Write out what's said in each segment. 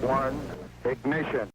one, ignition.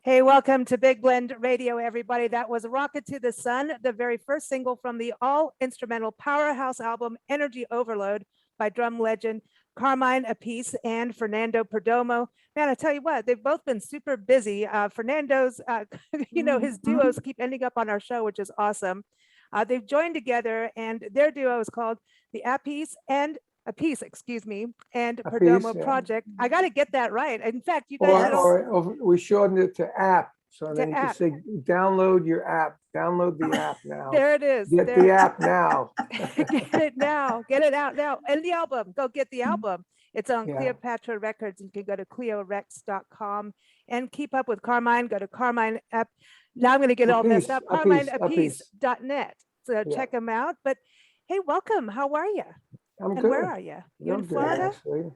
Hey, welcome to Big Blend Radio, everybody. That was Rocket to the Sun, the very first single from the all-instrumental powerhouse album Energy Overload by drum legend Carmine Appice and Fernando Perdomo. Man, I tell you what, they've both been super busy. Fernando's, his duos keep ending up on our show, which is awesome. They've joined together, and their duo is called the Appice, excuse me, and Perdomo Project. I got to get that right. In fact, you guys or we shortened it to app. So then you app. can say, download your app. Download the app now. There it is. Get the app now. Get it now. Get it out now. And the album. Go get the album. It's on Cleopatra Records. You can go to cleorex.com and keep up with Carmine. Go to Carmine App. Now I'm going to get all messed up. CarmineAppice.net. So check them out. But hey, welcome. How are you? I'm and good. Where are you? You in Florida? Actually.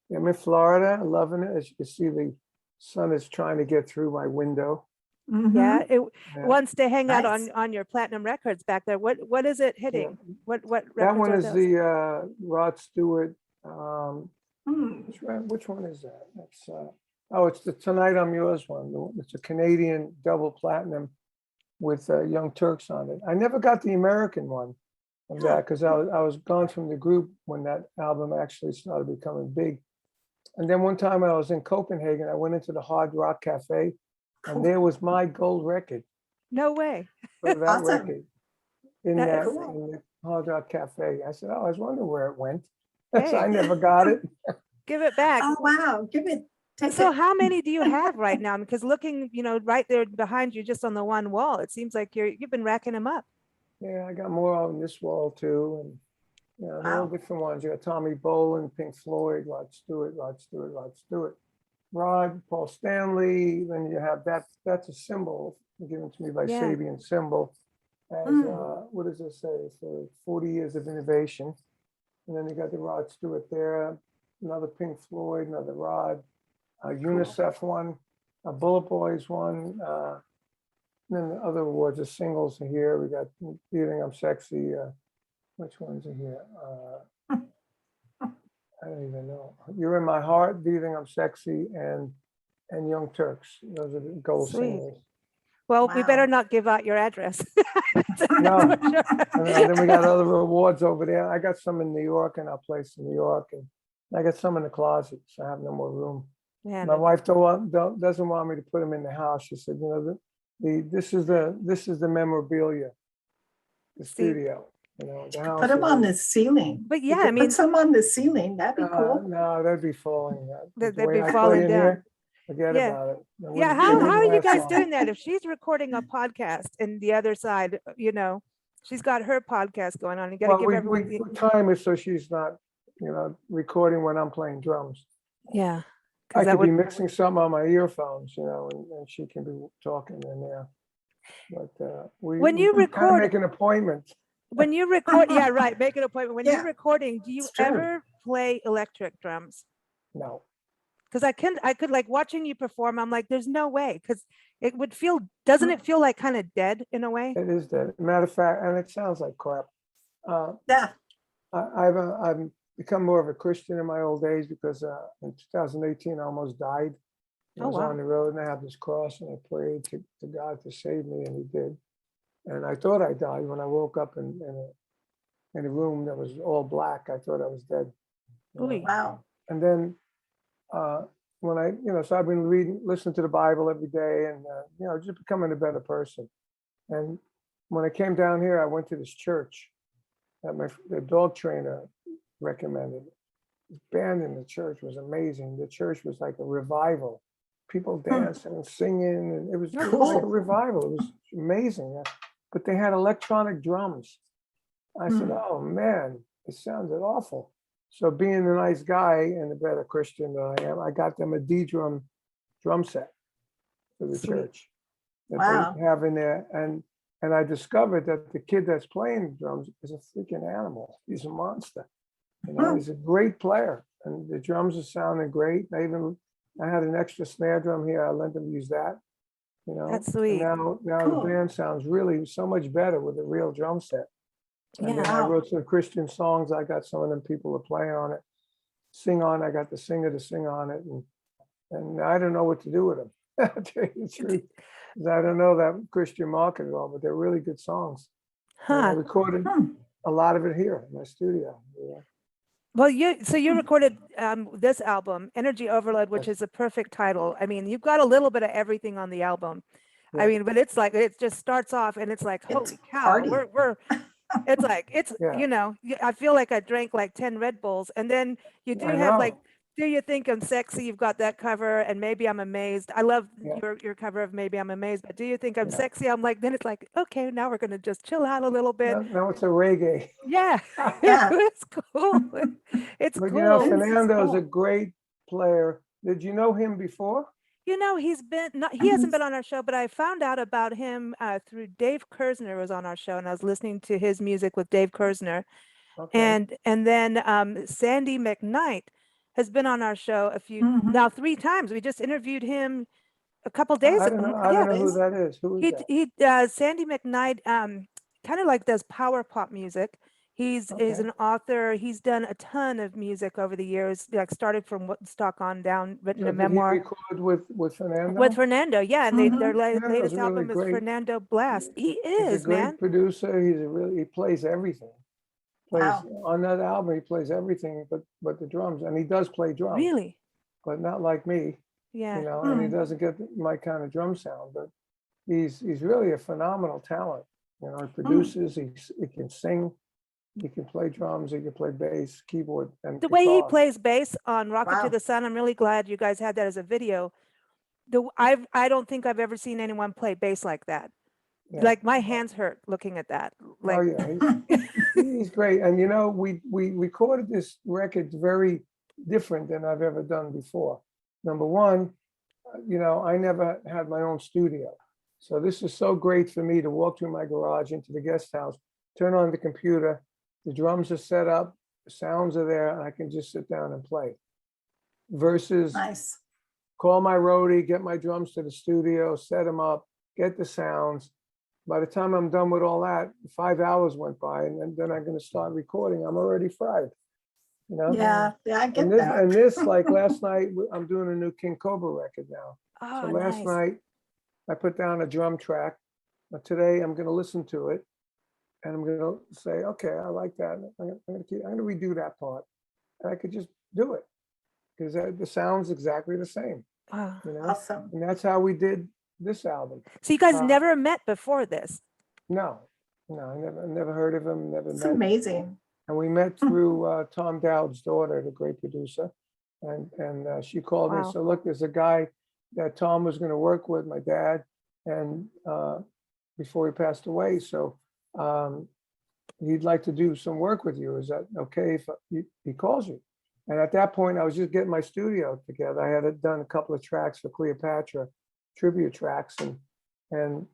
Yeah, I'm in Florida. Loving it. As you can see, the sun is trying to get through my window. Mm-hmm. Yeah, it wants to hang out on your platinum records back there. What is it hitting? Yeah. What that one is the Rod Stewart. Which one is that? That's it's the Tonight I'm Yours one. It's a Canadian double platinum with Young Turks on it. I never got the American one of that because I was gone from the group when that album actually started becoming big. And then one time I was in Copenhagen, I went into the Hard Rock Cafe, and there was my gold record. No way. For that record in the Hard Rock Cafe. I said, I was wondering where it went. So I Hey. never got it. Give it back. Oh, wow. Take So it. how many do you have right now? Because looking, right there behind you, just on the one wall, it seems like you've been racking them up. Yeah, I got more on this wall too, and they're all Wow. different ones. You got Tommy Bolin, Pink Floyd, Rod Stewart, Rod, Paul Stanley. Then you have that's a symbol given to me by Yeah. Sabian Symbol as what does it say? For 40 years of innovation. And then you got the Rod Stewart there, another Pink Floyd, another Rod, a UNICEF one, a Bullet Boys one. Then the other awards are singles are here. We got Do You Think I'm Sexy? Which ones are here? I don't even know. You're in My Heart, Do You Think I'm Sexy? And Young Turks. Those are the gold Sweet. singles. Well, we better Wow. not give out your address. No. That's for sure. And then we got other awards over there. I got some in New York and our place in New York, and I got some in the closet, so I have no more room. Yeah, My no, wife doesn't want me to put them in the house. She said, this is the memorabilia, the See, studio. The house. Put them is- on the ceiling. But You yeah, I could mean, put some on the ceiling. That'd be cool. No, that'd be falling. They'd The way be I falling play in down. here, forget Yeah. about it. It yeah, wouldn't- it how wouldn't are you last guys long. doing that? If she's recording a podcast and the other side, she's got her podcast going on. You got to Well, give we everyone. time it so she's not, recording when I'm playing drums. Yeah, I because that could be would. mixing something on my earphones, and she can be talking in there. But When you gotta record, make an appointment. yeah, right. Make an appointment. When you're Yeah, recording, do you it's true. ever play electric drums? No, Because I could like watching you perform. I'm like, there's no way, because it would feel. Doesn't it feel like kind of dead in a way? it is that. Matter of fact, and it sounds like crap. Yeah. I've become more of a Christian in my old age because in 2018 I almost died. I Oh, was wow. on the road and I had this cross and I prayed to God to save me, and He did. And I thought I died when I woke up in a room that was all black. I thought I was dead. Ooh. Wow. And then when so I've been listening to the Bible every day, and just becoming a better person. And when I came down here, I went to this church that the dog trainer recommended. The band in the church was amazing. The church was like a revival. People dancing and singing, and it was like a Cool. revival. It was amazing. But they had electronic drums. I said, "Oh man, it sounded awful." So being a nice guy and a better Christian than I am, I got them a drum set for the Sweet. church that Wow. they have in there. And I discovered that the kid that's playing the drums is a freaking animal. He's a monster. He's a great player, and the drums are sounding great. I had an extra snare drum here. I let them use that. That's And sweet. now Cool. the band sounds really so much better with a real drum set. And then Yeah. I Wow. wrote some Christian songs. I got some of them people to play on it, sing on. I got the singer to sing on it, and I don't know what to do with them. To tell you the truth, 'cause I don't know that Christian market at all, but they're really good songs. And I Huh. recorded a lot of it here in my studio. Well, you recorded this album, Energy Overload, which Yes. is a perfect title. I mean, you've got a little bit of everything on the album. I Yeah. mean, but it's like it just starts off and it's like, It's holy cow, party. we're it's like Yeah. I feel like I drank like 10 Red Bulls. And then you do I have like know. Do You Think I'm Sexy? You've got that cover, and Maybe I'm Amazed. I love Yeah. your cover of Maybe I'm Amazed, but Do You Think I'm Yeah. Sexy? I'm like, then it's like, okay, now we're gonna just chill out a little bit. Now it's a reggae. Yeah, Yeah. it's cool. It's But cool. Fernando's a great player. Did you know him before? He hasn't been on our show, but I found out about him through Dave Kersner was on our show, and I was listening to his music with Dave Kersner. Okay. And then Sandy McKnight has been on our show now 3 times. We just interviewed him a couple days I don't know. ago. I Yeah, don't know who that is. Who is that? Sandy McKnight kind of like does power pop music. He's Okay. an author. He's done a ton of music over the years, like started from Woodstock on down, written So a did he memoir record with Fernando? with Fernando. Yeah, and their Fernando's latest really album is great. Fernando Blast. He He's a is, great man. producer. He plays everything. Wow. On that album, he plays everything but the drums, and he does play drums, Really? but not like me, Yeah. and he doesn't get my kind of drum sound, but he's really a phenomenal talent. He produces, he can sing, You can play drums, you can play bass, keyboard, and The way he guitar. plays bass on Rocket to Wow. the Sun, I'm really glad you guys had that as a video. I don't think I've ever seen anyone play bass like that. Yeah. Like my hands hurt looking at that. Like, Oh, yeah, he's great. And we recorded this record very different than I've ever done before. Number one, I never had my own studio. So this is so great for me to walk through my garage into the guest house, turn on the computer, the drums are set up, the sounds are there, and I can just sit down and play. Versus Nice. call my roadie, get my drums to the studio, set them up, get the sounds. By the time I'm done with all that, 5 hours went by, and then I'm going to start recording. I'm already fried, Yeah, I get And this, that. like last night, I'm doing a new King Cobra record now. oh, So last nice. night, I put down a drum track. But today, I'm going to listen to it, and I'm going to say, okay, I like that. I'm going to redo that part, and I could just do it because the sound's exactly the same. Wow. Awesome. And that's how we did this album. So you guys Uh, never met before this? No, I never heard of him, never It's met. amazing. And we met through Tom Dowd's daughter, the great producer. And she called me and Wow. said, look, there's a guy that Tom was going to work with, my dad, and before he passed away. So he'd like to do some work with you. Is that okay if he calls you? And at that point, I was just getting my studio together. I had done a couple of tracks for Cleopatra, tribute tracks. And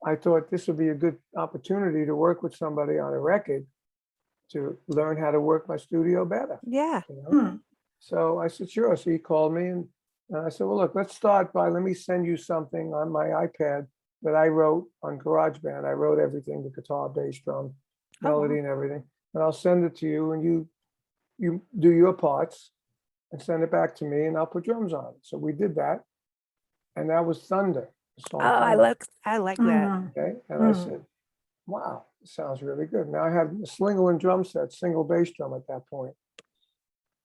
I thought this would be a good opportunity to work with somebody on a record to learn how to work my studio better. Yeah. So I said, sure. So he called me and I said, well, look, let's start by, let me send you something on my iPad that I wrote on GarageBand. I wrote everything, the guitar, bass, drum, melody and everything. And I'll send it to you and you do your parts and send it back to me and I'll put drums on it. So we did that. And that was Thunder. Oh, I like that. Okay. And I said, wow, this sounds really good. Now I had a Slingerland drum set, single bass drum at that point.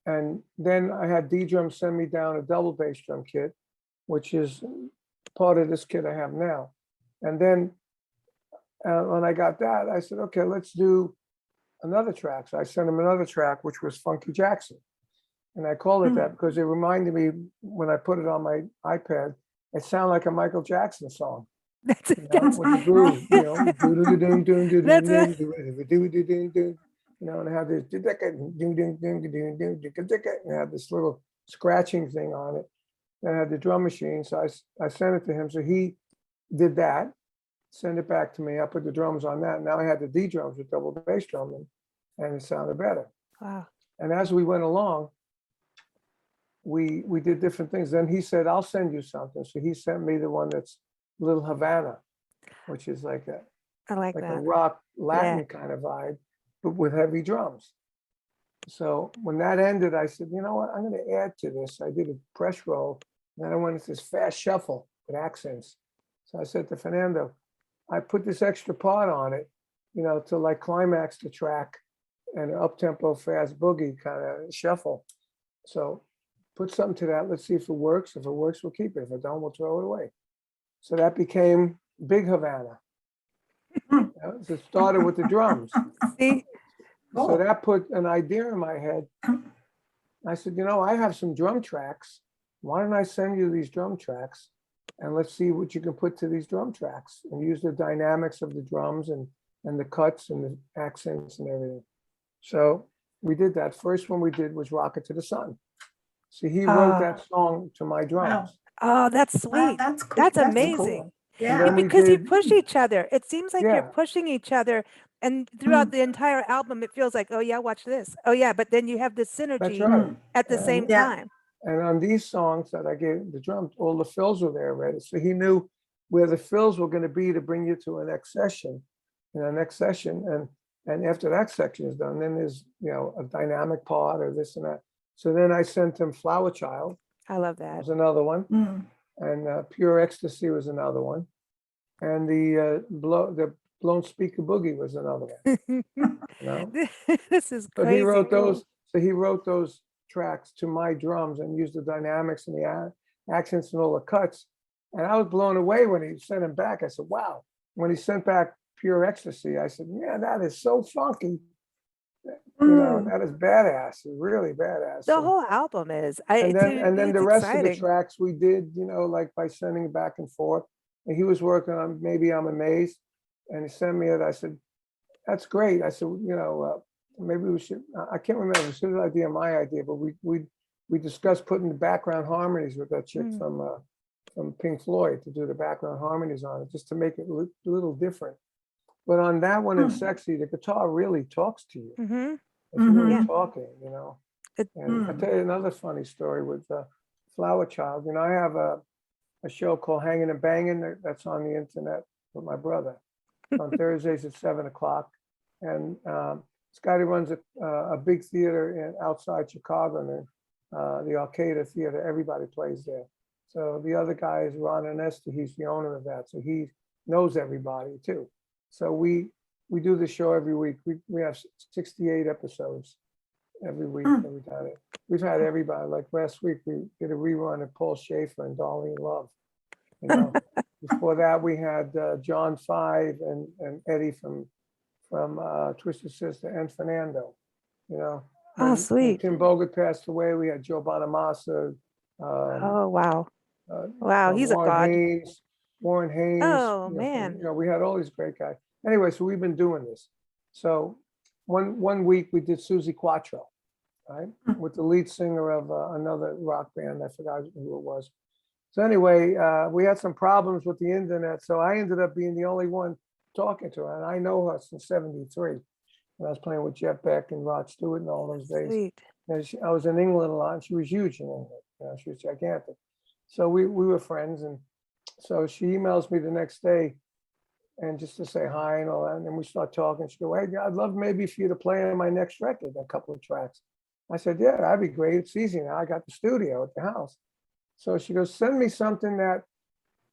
And then I had D-Drum send me down a double bass drum kit, which is part of this kit I have now. And then when I got that, I said, okay, let's do another track. So I sent him another track, which was Funky Jackson. And I called it that because it reminded me when I put it on my iPad, it sounded like a Michael Jackson song. That's With the groove, and I had this, and I had this little scratching thing on it. And I had the drum machine, so I sent it to him. So he did that, send it back to me. I put the drums on that. Now I had the D drums with double bass drum, and it sounded better. Wow. And as we went along, we did different things. Then he said, I'll send you something. So he sent me the one that's Little Havana, which is like I like a that. rock Latin kind of vibe, but with heavy drums. So when that ended, I said, you know what, I'm going to add to this. I did a press roll, and then I went into this fast shuffle with accents. So I said to Fernando, I put this extra part on it, to like climax the track and an up-tempo fast boogie kind of shuffle. So put something to that. Let's see if it works. If it works, we'll keep it. If it don't, we'll throw it away. So that became Big Havana. So it started with the drums. See, So that put an idea in my head. I said, I have some drum tracks. Why don't I send you these drum tracks and let's see what you can put to these drum tracks and use the dynamics of the drums and the cuts and the accents and everything. So we did that. First one we did was Rocket to the Sun. So he wrote that song to my drums. oh, that's sweet. That's cool. That's Cool. amazing. And Yeah. then we Because you did- push each other. It seems like Yeah. you're pushing each other. And throughout the entire album, it feels like, oh yeah, watch this. Oh yeah, but then you have this That's synergy right. at the same Yeah. time. And on these songs that I gave the drums, all the fills were there already. So he knew where the fills were going to be to bring you to a next session. And after that section is done, then there's, a dynamic part or this and that. So then I sent him Flower Child I love that. was another one. Mm. And Pure Ecstasy was another one. And the Blown Speaker Boogie was another one. This is But crazy. he wrote cool. those. So he wrote those tracks to my drums and used the dynamics and the accents and all the cuts. And I was blown away when he sent them back. I said, wow. When he sent back Pure Ecstasy, I said, yeah, that is so funky. You know, that is badass. It's really badass. The And- whole album is. and then It's the rest of the exciting. tracks we did, you know, like by sending it back and forth. And he was working on Maybe I'm Amazed, and he sent me it. I said, "That's great." I said, "You know, maybe we should." I can't remember if it was his idea, or my idea, but we discussed putting the background harmonies with that chick from Pink Floyd to do the background harmonies on it, just to make it look a little different. But on that one in Sexy, the guitar really talks to you. Mm-hmm. It's really Yeah. talking, you know. It- And I'll tell you another funny story with Flower Child. You know, I have a show called Hanging and Banging that's on the internet with my brother on Thursdays at 7 o'clock. And this guy who runs a big theater outside Chicago, and the Arcada Theater, everybody plays there. So the other guy is Ron Anesta, he's the owner of that. So he knows everybody too. So we do the show every week. We have 68 episodes every week that we've had it. We've had everybody. Like last week, we did a rerun of Paul Schaefer and Darlene Love. You know, before that, we had John Five and Eddie from Twisted Sister and Fernando. You know, Oh, when sweet. Tim Bogert passed away, we had Joe Bonamassa. Oh, wow. Wow, he's a god. Warren Haynes. Oh, you know, man. you know, we had all these great guys. Anyway, so we've been doing this. So one week we did Susie Quattro, right, with the lead singer of another rock band. I forgot who it was. So anyway, we had some problems with the internet, so I ended up being the only one talking to her, and I know her since '73. When I was playing with Jeff Beck and Rod Stewart and all those days. Sweet. And I was in England a lot, and she was huge in England. You know, she was gigantic. So we were friends, and so she emails me the next day, and just to say hi and all that. And then we start talking. She goes, "Hey, I'd love maybe for you to play on my next record, a couple of tracks." I said, "Yeah, that'd be great. It's easy now. I got the studio at the house." So she goes, "Send me something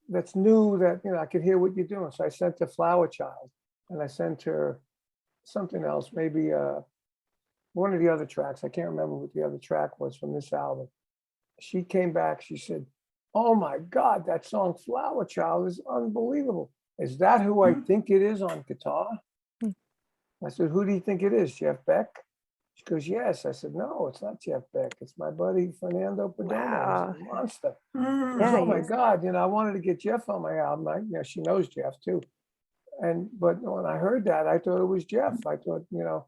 that's new, that, you know, I could hear what you're doing." So I sent her Flower Child, and I sent her something else, maybe one of the other tracks. I can't remember what the other track was from this album. She came back, she said, "Oh my God, that song Flower Child is unbelievable. Is that who I think it is on guitar?" I said, "Who do you think it is, Jeff Beck?" She goes, "Yes." I said, "No, it's not Jeff Beck. It's my buddy Fernando Perdomo. Wow. He's a monster." She goes, Yeah, "Oh he my is. God, you know, I wanted to get Jeff on my album." You know, she knows Jeff too. But when I heard that, I thought it was Jeff. I thought, you know,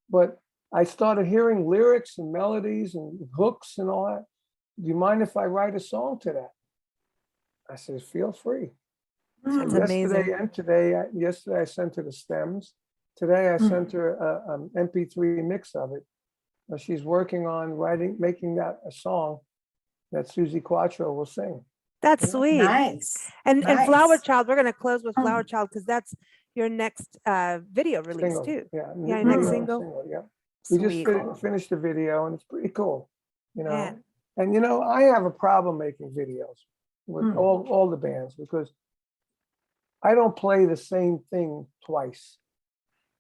but I started hearing lyrics and melodies and hooks and all that. "Do you mind if I write a song to that?" I said, "Feel free." So That's yesterday amazing. yesterday I sent her the stems. Today I sent her an MP3 mix of it. She's working on making that a song that Susie Quattro will sing. That's Yeah. sweet. Nice. And Flower Nice. Child, we're going to close with Flower Mm. Child because that's your next video release Single, too. yeah, Yeah, your next video and single. yeah. We just Sweet. finished the video, and it's pretty cool, you know. Man. And you know, I have a problem making videos with all the bands, because I don't play the same thing twice.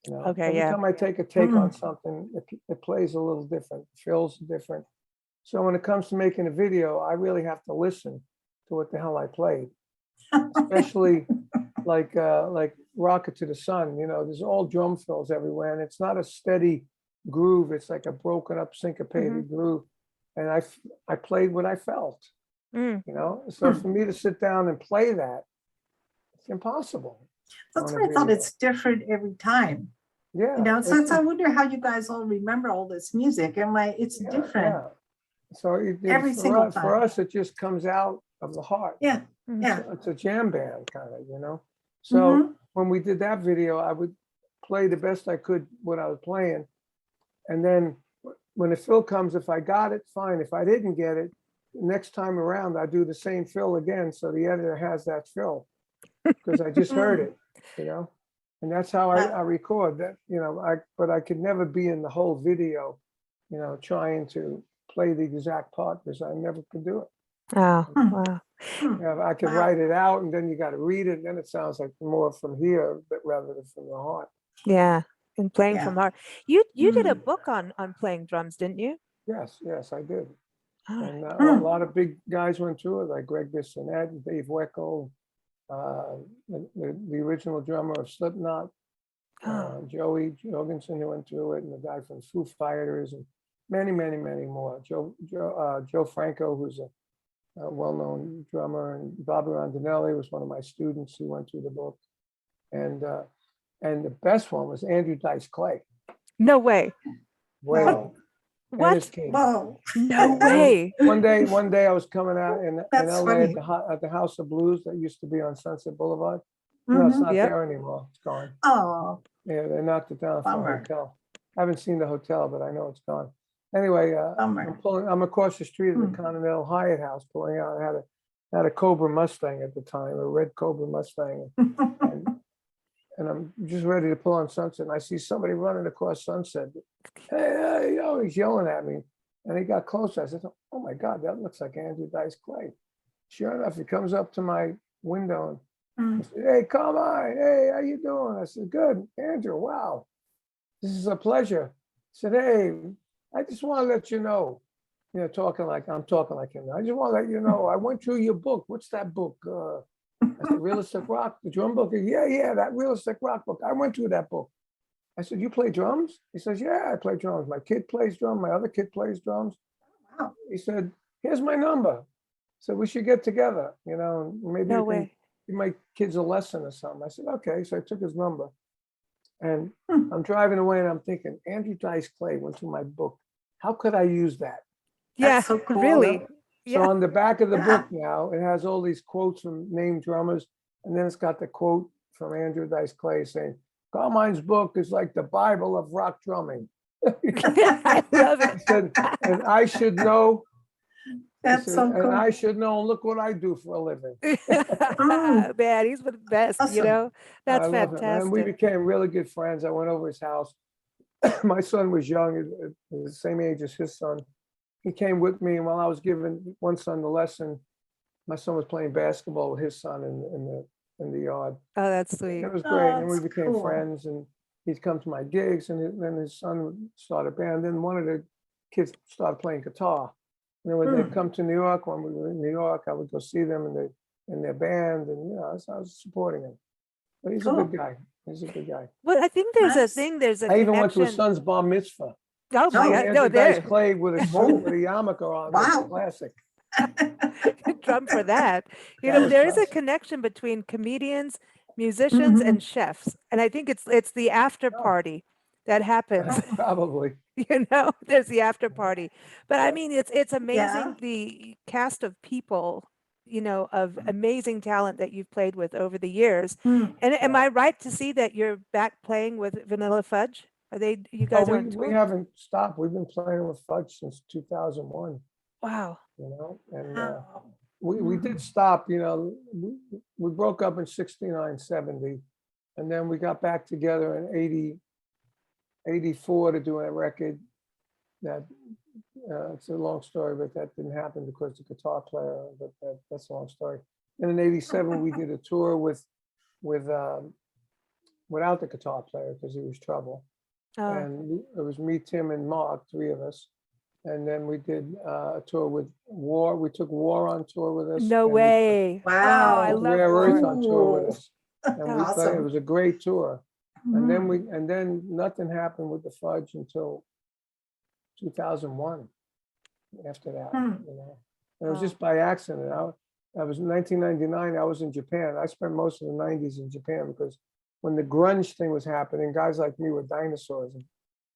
You know, Okay, every yeah. time I take a take on something, it plays a little different, feels different. So when it comes to making a video, I really have to listen to what the hell I played, especially like Rocket to the Sun. You know, there's all drum fills everywhere, and it's not a steady groove. It's like a broken up syncopated groove. And I played what I felt, you know. So for me to sit down and play that, it's impossible. That's on why a I thought video. it's different every time. Yeah. You know, so I wonder how you guys all remember all this music. And it's different Yeah. So every single for time. us, it just comes out of the heart. Yeah. Yeah. It's a jam band kind of, you know. So when we did that video, I would play the best I could what I was playing. And then when the fill comes, if I got it, fine. If I didn't get it, next time around, I do the same fill again. So the editor has that fill because I just heard it, you know. And that's how I record that, you know. But I could never be in the whole video, you know, trying to play the exact part, because I never could do it. Oh, wow. Yeah, I could write it out, and then you got to read it, and then it sounds like more from here, but rather than from the heart. Yeah. And playing Yeah. from heart. You did a book on playing drums, didn't you? Yes, I did. Oh, And a lot of big guys went through it, like Greg Bissonette, Dave Weckl, the original drummer of Slipknot. Joey Jorgensen who went through it, and the guy from Foo Fighters, and many more. Joe Franco, who's a well-known drummer, and Bobby Rondinelli was one of my students who went through the book. And the best one was Andrew Dice Clay. No way. Way. Wow. And his What? kids. Whoa, No way. One day I was coming out in That's LA funny. at the House of Blues that used to be on Sunset Boulevard. No, it's Mhm. not Yep. there anymore. It's gone. Oh, Yeah, they knocked it down for a Bummer. hotel. I haven't seen the hotel, but I know it's gone. Anyway, Bummer. I'm across the street at the Hmm. Continental Hyatt House pulling out. I had a Cobra Mustang at the time, a red Cobra Mustang. And I'm just ready to pull on Sunset, and I see somebody running across Sunset. Hey, yo, he's yelling at me. And he got closer. I said, oh my God, that looks like Andrew Dice Clay. Sure enough, he comes up to my window and Mm. I said, hey, Carmine, hey, how you doing? I said, good. Andrew, wow, this is a pleasure. I said, hey, I just want to let you know, you know, I'm talking like him. I just want to let you know, I went through your book. What's that book? I said, Realistic Rock, the drum book. Yeah, that Realistic Rock book. I went through that book. I said, you play drums? He says, yeah, I play drums. My kid plays drums. My other kid plays drums. Wow. He said, here's my number. So we should get together, you know, and maybe No you can way. give my kids a lesson or something. I said, okay. So I took his number. And Hmm. I'm driving away and I'm thinking, Andrew Dice Clay went through my book. How could I use that? Yeah, That's so cool. really. So Yeah. on the back of the Yeah. book now, it has all these quotes from named drummers. And then it's got the quote from Andrew Dice Clay saying, Carmine's book is like the Bible of rock drumming. I love He it. said, and I should know. He That's said, so and cool. I should know. Look what I do for a living. Man, he's the best, you Awesome. know? That's I love him. And we fantastic. became really good friends. I went over his house. My son was young, the same age as his son. He came with me, and while I was giving one son the lesson, my son was playing basketball with his son in the yard. Oh, that's sweet. It was Oh, great, and we that's became cool. friends. And he'd come to my gigs, and then his son would start a band. Then one of the kids started playing guitar. And then when they'd come to New York, when we were in New York, I would go see them in their band, and you know, I was supporting him. But he's a good Cool. guy. He's a good guy. Well, I think there's Nice. there's a I even went to his connection. son's bar mitzvah. Oh my Oh, God, Andrew no, Dice there, Clay with a Whoa. suit with a yarmulke on. Was Wow. classic. drum for that. You That know, was there is a classic. connection between comedians, musicians, Mhm. and chefs. And I think it's the after Oh. party that happens. Probably. You know, there's the after party. But I mean, it's amazing Yeah. the cast of people, you know, of amazing talent that you've played with over the years. Mm. And am Yeah. I right to see that you're back playing with Vanilla Fudge? Are you Oh, guys are on we tour? haven't stopped. We've been playing with Fudge since 2001, Wow. you know, and Wow. we did stop, you know, we broke up in 69, 70, and then we got back together in 84 to do a record that, it's a long story, but that didn't happen because the guitar player, but that's a long story. And in 87, we did a tour with without the guitar player because he was trouble. Oh, And it was me, Tim, and Mark, three of us. And then we did a tour with War. We took War on tour with us. no and way. Wow. Oh, I We took love Rare Earth War. on tour with Cool. us. And we played, it Awesome. was a great tour. And then Mhm. and then nothing happened with the Fudge until 2001. After that, Hmm. you know, and it was Wow. just by accident. I was in 1999. I was in Japan. I spent most of the 90s in Japan because when the grunge thing was happening, guys like me were dinosaurs. And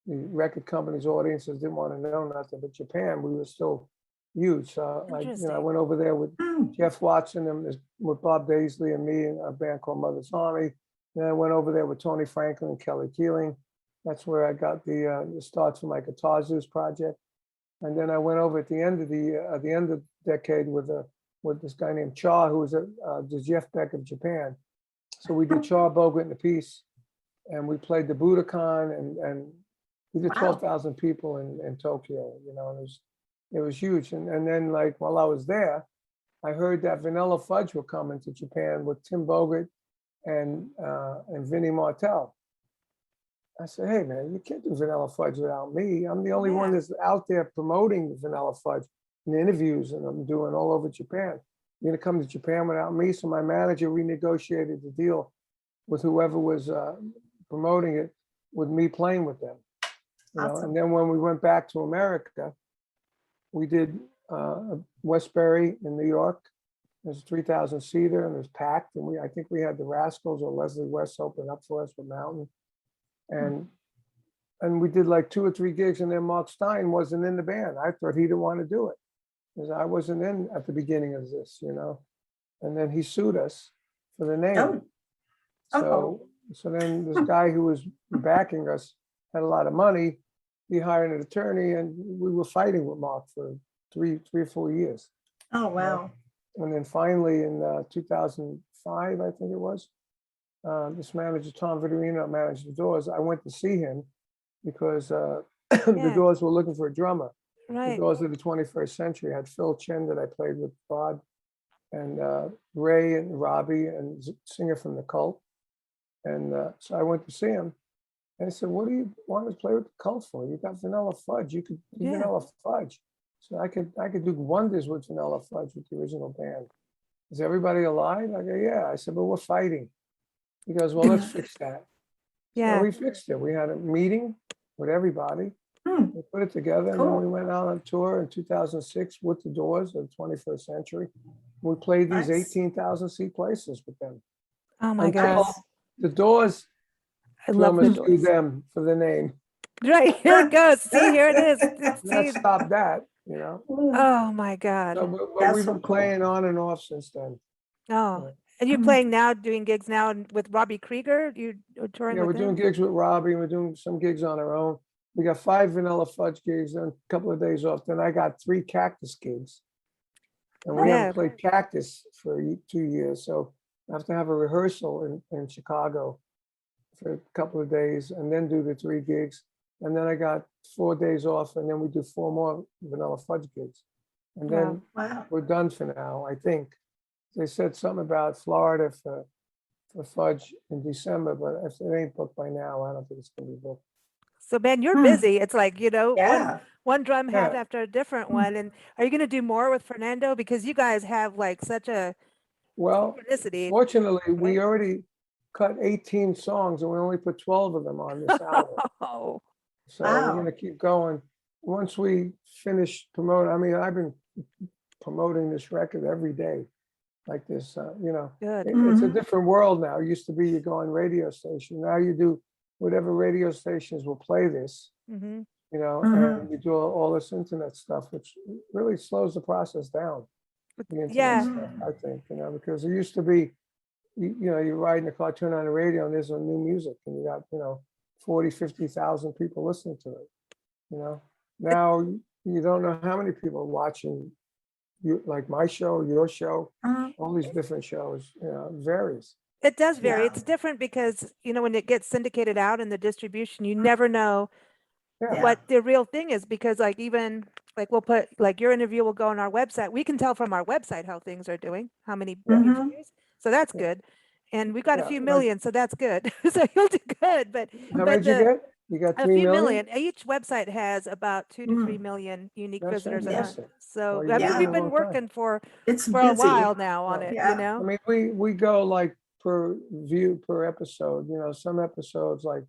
the record companies' audiences didn't want to know nothing. But Japan, we were still huge. So I Interesting. went over there with Mm. Jeff Watson and with Bob Daisley and me and a band called Mother's Army. Then I went over there with Tony Franklin and Kelly Keeling. That's where I got the starts for my Guitar Zeus project. And then I went over at the end of the decade with this guy named Char, who was the Jeff Beck of Japan. So we did Char, Bogart, and Appice, and we played the Budokan, and we did Wow. 12,000 people in Tokyo. You know, and it was huge. And then like while I was there, I heard that Vanilla Fudge were coming to Japan with Tim Bogart and Vinnie Martell. I said, hey, man, you can't do Vanilla Fudge without me. I'm the only one Yeah. that's out there promoting Vanilla Fudge in the interviews, and I'm doing all over Japan. You're going to come to Japan without me? So my manager renegotiated the deal with whoever was promoting it with me playing with them. You know, Awesome. and then when we went back to America, we did Westbury in New York. There's a 3,000 seater and it was packed. And I think we had the Rascals or Leslie West open up for us with Mountain. And we did like 2 or 3 gigs, and then Mark Stein wasn't in the band. I thought he didn't want to do it because I wasn't in at the beginning of this, you know. And then he sued us for the name. Oh. So then this guy who was backing us had a lot of money. He hired an attorney, and we were fighting with Mark for 3 or 4 years. Oh, wow. And then finally in 2005, I think it was, this manager, Tom Vitorino, managed the Doors. I went to see him because the Doors were looking for a drummer. The Right. Doors of the 21st Century had Phil Chen that I played with, Rod, and Ray and Robbie and singer from the Cult. And so I went to see him. And I said, what do you want to play with the Cult for? You got Vanilla Fudge. You could do Vanilla Fudge. So I could do wonders with Vanilla Fudge with the original band. Is everybody alive? I go, yeah. I said, but we're fighting. He goes, well, let's fix that. Yeah. So we fixed it. We had a meeting with everybody. Hmm. We put it together, and Cool. then we went out on tour in 2006 with the Doors of the 21st Century. We played these Nice. 18,000 seat places with them. Oh my Until gosh. the Doors I love the drummers sued Doors. them for the name. Right. Here it goes. See, here it is. It's, And that see, stopped that, you know. oh my God. So, but That's we've so been cool. playing on and off since then. Oh, and you're Mhm. playing now, doing gigs now with Robbie Krieger? You're touring Yeah, we're with doing him? gigs with Robbie. We're doing some gigs on our own. We got 5 Vanilla Fudge gigs and a couple of days off. Then I got 3 Cactus gigs. And we Yeah. haven't played Cactus for 2 years. So I have to have a rehearsal in Chicago for a couple of days and then do the 3 gigs. And then I got 4 days off, and then we do 4 more Vanilla Fudge gigs. And then Wow. we're done for now, I think. They said something about Florida for Fudge in December, but if it ain't booked by now, I don't think it's gonna be booked. So Ben, you're Hmm. busy. It's like, Yeah. one drum half Yeah. after a different one. And are you going to do more with Fernando? Because you guys have like such a Well, synchronicity. fortunately, we already cut 18 songs and we only put 12 of them on this album. Oh, So Wow. we're gonna keep going. Once we finish promoting, I mean, I've been promoting this record every day like this, you know. good. It's a different world now. It used to be you go on radio station. Now you do whatever radio stations will play this, Hmm. you know, Mhm. and you do all this internet stuff, which really slows the process down. The internet Yeah. stuff, I think, you know, because it used to be, you know, you ride in the car, turn on the radio, and there's some new music, and you got, you know, 40, 50,000 people listening to it, you know. Now you don't know how many people are watching you, like my show, your show, Mhm. all these different shows, you know, it varies. It does vary. Yeah. It's different because, when it gets syndicated out in the distribution, you never know Yeah. what the real thing is, because like even like we'll put like your interview will go on our website. We can tell from our website how things are doing, how many Yeah. each Mhm. views. So that's Yeah. good. And we've got a Yeah, few like- million, so that's good. So you'll do good. But How many did you get? You got a 3 few million? million. Each website has about 2 to 3 million unique That's visitors a month. fantastic. So Well, you've I been mean, doing we've a been long time. working for It's a busy. while now on Yeah. it, Yeah. I mean, we go like per view per episode, you know, some episodes like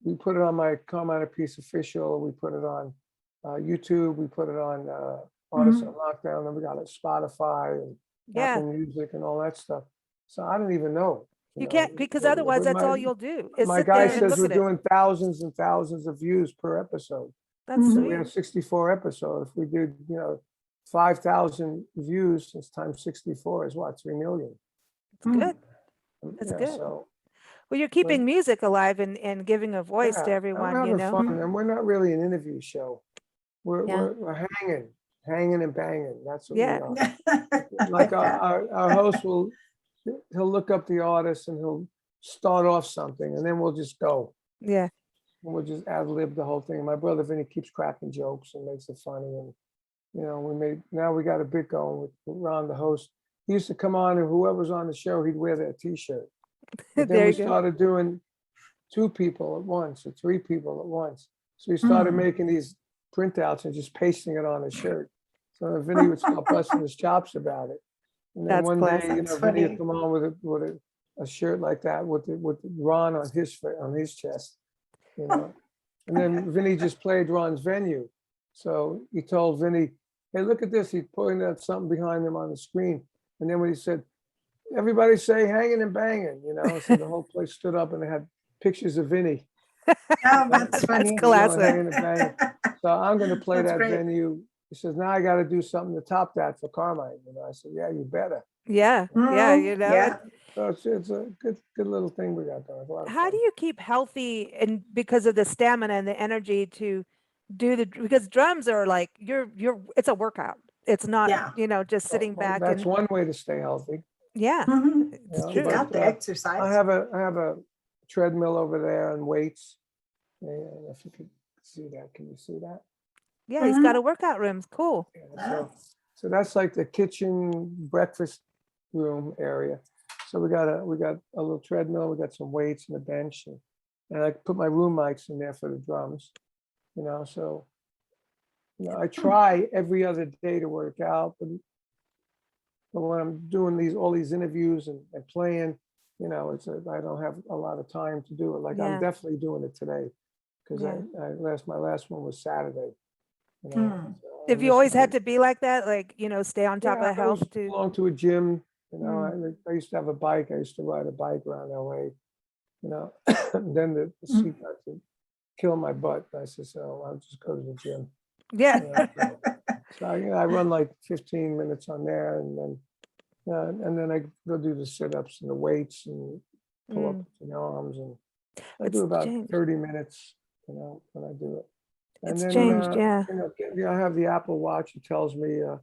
we put it on my Carmine Appice official, we put it on YouTube, we put it on Artists on Lockdown, then we got it Spotify and Yeah. Apple Music and all that stuff. So I don't even know. You know, can't, because but- otherwise but that's all my- you'll do is My sit guy there and says look we're at it. doing thousands and thousands of views per episode. That's Mhm. So we sweet. have 64 episodes. If we did, you know, 5,000 views, it's times 64 is what, 3 million. It's good. And, That's yeah, good. So, Well, you're keeping music alive and giving a voice to yeah, everyone, I'm you having know? fun, and we're not really an interview show. We're, Yeah. we're hanging and banging. That's what Yeah. we are. Like our host he'll look up the artist and he'll start off something, and then we'll just go. Yeah. And we'll just ad lib the whole thing. My brother Vinny keeps cracking jokes and makes it funny. And, you know, now we got a bit going with Ron, the host. He used to come on, and whoever's on the show, he'd wear their t-shirt. But then There we you go. started doing 2 people at once or 3 people at once. So we started making these printouts and just pasting it on his shirt. So Vinny would start busting his chops about it. And then That's one classic. day, you know, That's Vinny funny. would come on with a shirt like that with Ron on his chest, you know. And then Vinny just played Ron's Venue. So he told Vinny, hey, look at this. He pointed at something behind him on the screen. And then when he said, everybody say hanging and banging, you know, so the whole place stood up and they had pictures of Vinny. Oh, that's funny. classic. Hanging and banging. So I'm going to play That's that great. Venue. He says, now I got to do something to top that for Carmine. You know, I said, yeah, you better. Yeah, yeah, you know. Yeah. So it's a good little thing we got going. It's a lot of How fun. do you keep healthy and because of the stamina and the energy to do because drums are like it's a workout. It's not, Yeah. you know, just sitting Well, back that's and one way to stay healthy. yeah, Mhm. You it's know, true. You got the I exercise. have a treadmill over there and weights. And if you could see that, can you see that? Yeah, he's got a workout room. It's cool. Yeah, so that's like the kitchen breakfast room area. So we got a little treadmill, we got some weights and a bench, and I put my room mics in there for the drums, you know. So I try every other day to work out, but when I'm doing all these interviews and playing, you know, I don't have a lot of time to do it. Like I'm Yeah. definitely doing it today because Yeah. my last one was Saturday. You know, Hmm. so Have you always had to be like that? Like, you know, stay on top Yeah, of health I too? belong to a gym. You know, I used to have a bike. I used to ride a bike around LA. You know, and then the seat got to kill my butt. I said, so I'll just go to the gym. Yeah. You know, so I run like 15 minutes on there, and then I go do the sit-ups and the weights and pull up the arms, and I do It's about changed. 30 minutes. You know, when I do it. And It's then changed, yeah. you know, I have the Apple Watch. It tells me, you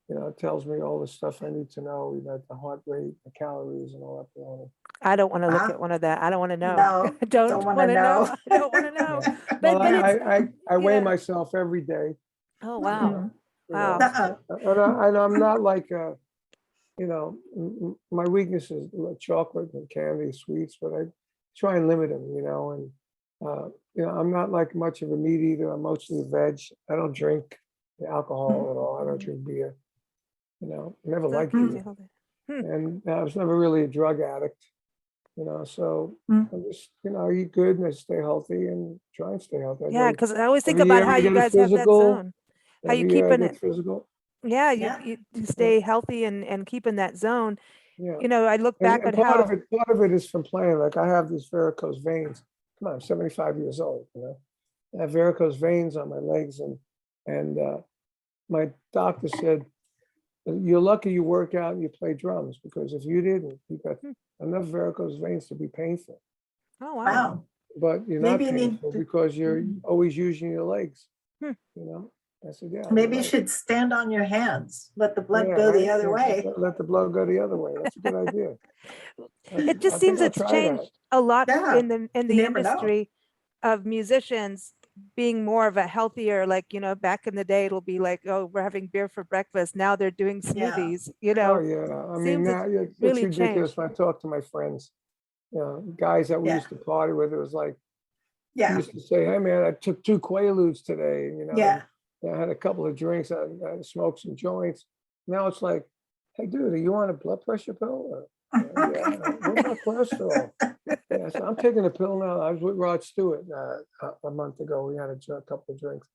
know, it tells me all the stuff I need to know. You know, the heart rate, the calories, and all that. I don't want to look Wow. at one of that. I don't want to know. No, I don't wanna want to know. know. I don't want to know. Yeah. But Well, it's I weigh yeah. myself every day. Oh You wow. know, Wow. and I'm not like you know, my weakness is like chocolate and candy, sweets, but I try and limit them. You know, and you know, I'm not like much of a meat eater. I'm mostly veg. I don't drink alcohol at all. I don't drink beer. You know, I never So liked keeps you beer, healthy. and I was never really a drug addict. You know, so Mm. I just, you know, eat good and I stay healthy and try and stay healthy. I Yeah, go because I always think every about year how I you get a guys have that physical. zone. How you Every year I keeping get it? physical. Yeah, Yeah. you stay healthy and keeping that zone. Yeah. You know, I look back And at how part of it is from playing. Like I have these varicose veins. Come on, I'm 75 years old, you know. I have varicose veins on my legs and my doctor said, you're lucky you work out and you play drums because if you didn't, you got enough varicose veins to be painful. oh wow. Wow. But you're not Maybe you need painful to- because you're always using your legs. Hmm. You know, I said, yeah. Maybe you're you right. should stand on your hands, let the blood Yeah, go the right. other Yeah, way. let the blood go the other way. That's a good idea. It just I think seems I'll it's try that. changed a lot Yeah, in you the never know. industry of musicians being more of a healthier, like, you know, back in the day, it'll be like, oh, we're having beer for breakfast. Now they're doing Yeah. smoothies, you Oh, know, yeah. I mean, seems now it's it's really ridiculous changed. when I talk to my friends, you know, guys that we Yeah. used to party with. It was like, he Yeah, used to say, hey, man, I took 2 Quaaludes today, you know, yeah. and I had a couple of drinks, I smoked some joints. Now it's like, hey, dude, are you on a blood pressure pill? Or, yeah, what about cholesterol? Yeah, so I'm taking a pill now. I was with Rod Stewart a month ago. We had a couple of drinks,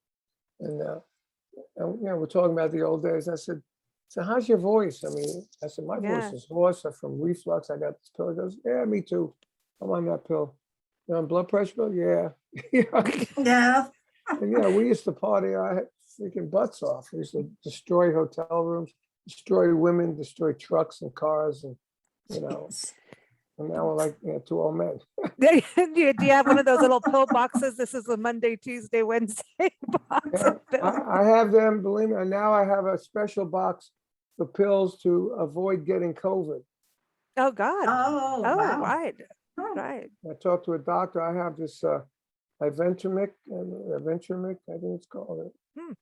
and you know, we're talking about the old days. I said, "So how's your voice?" I mean, I said, "My Yeah. voice is hoarse. I'm from reflux. I got this pill." He goes, "Yeah, me too. I'm on that pill. You're on blood pressure pill? Yeah." Yeah, And yeah, we used to party our freaking butts off. We used to destroy hotel rooms, destroy women, destroy trucks and cars, and you know. And now we're like, you know, 2 old men. Do you have one of those little pill boxes? This is a Monday, Tuesday, Wednesday box Yeah, of pills. I have them, believe me, and now I have a special box for pills to avoid getting COVID. Oh God. oh, Oh, wow. right. Hmm. Right. I talked to a doctor. I have this Iventramic, I think it's called. Hmm.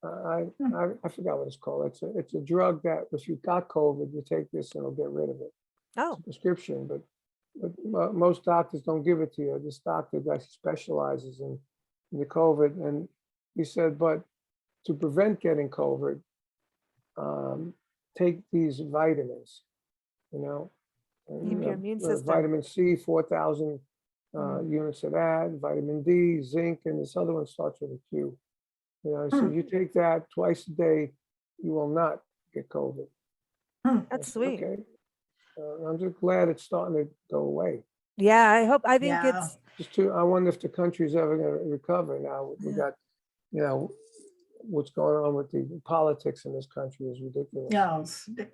I forgot what it's called. It's a drug that if you got COVID, you take this and it'll get rid of it. It's Oh, a prescription, but most doctors don't give it to you. This doctor that specializes in the COVID, and he said, but to prevent getting COVID, take these vitamins, you know, Keep your immune system. Vitamin C, 4,000 Mm. units of that, vitamin D, zinc, and this other one starts with a Q. You know, so you take that twice a day, you will not get COVID. I That's said, sweet. okay. I'm just glad it's starting to go away. Yeah, I think Yeah. it's, I wonder if the country's ever going to recover now. We got, you know, what's going on with the politics in this country is ridiculous. Yeah,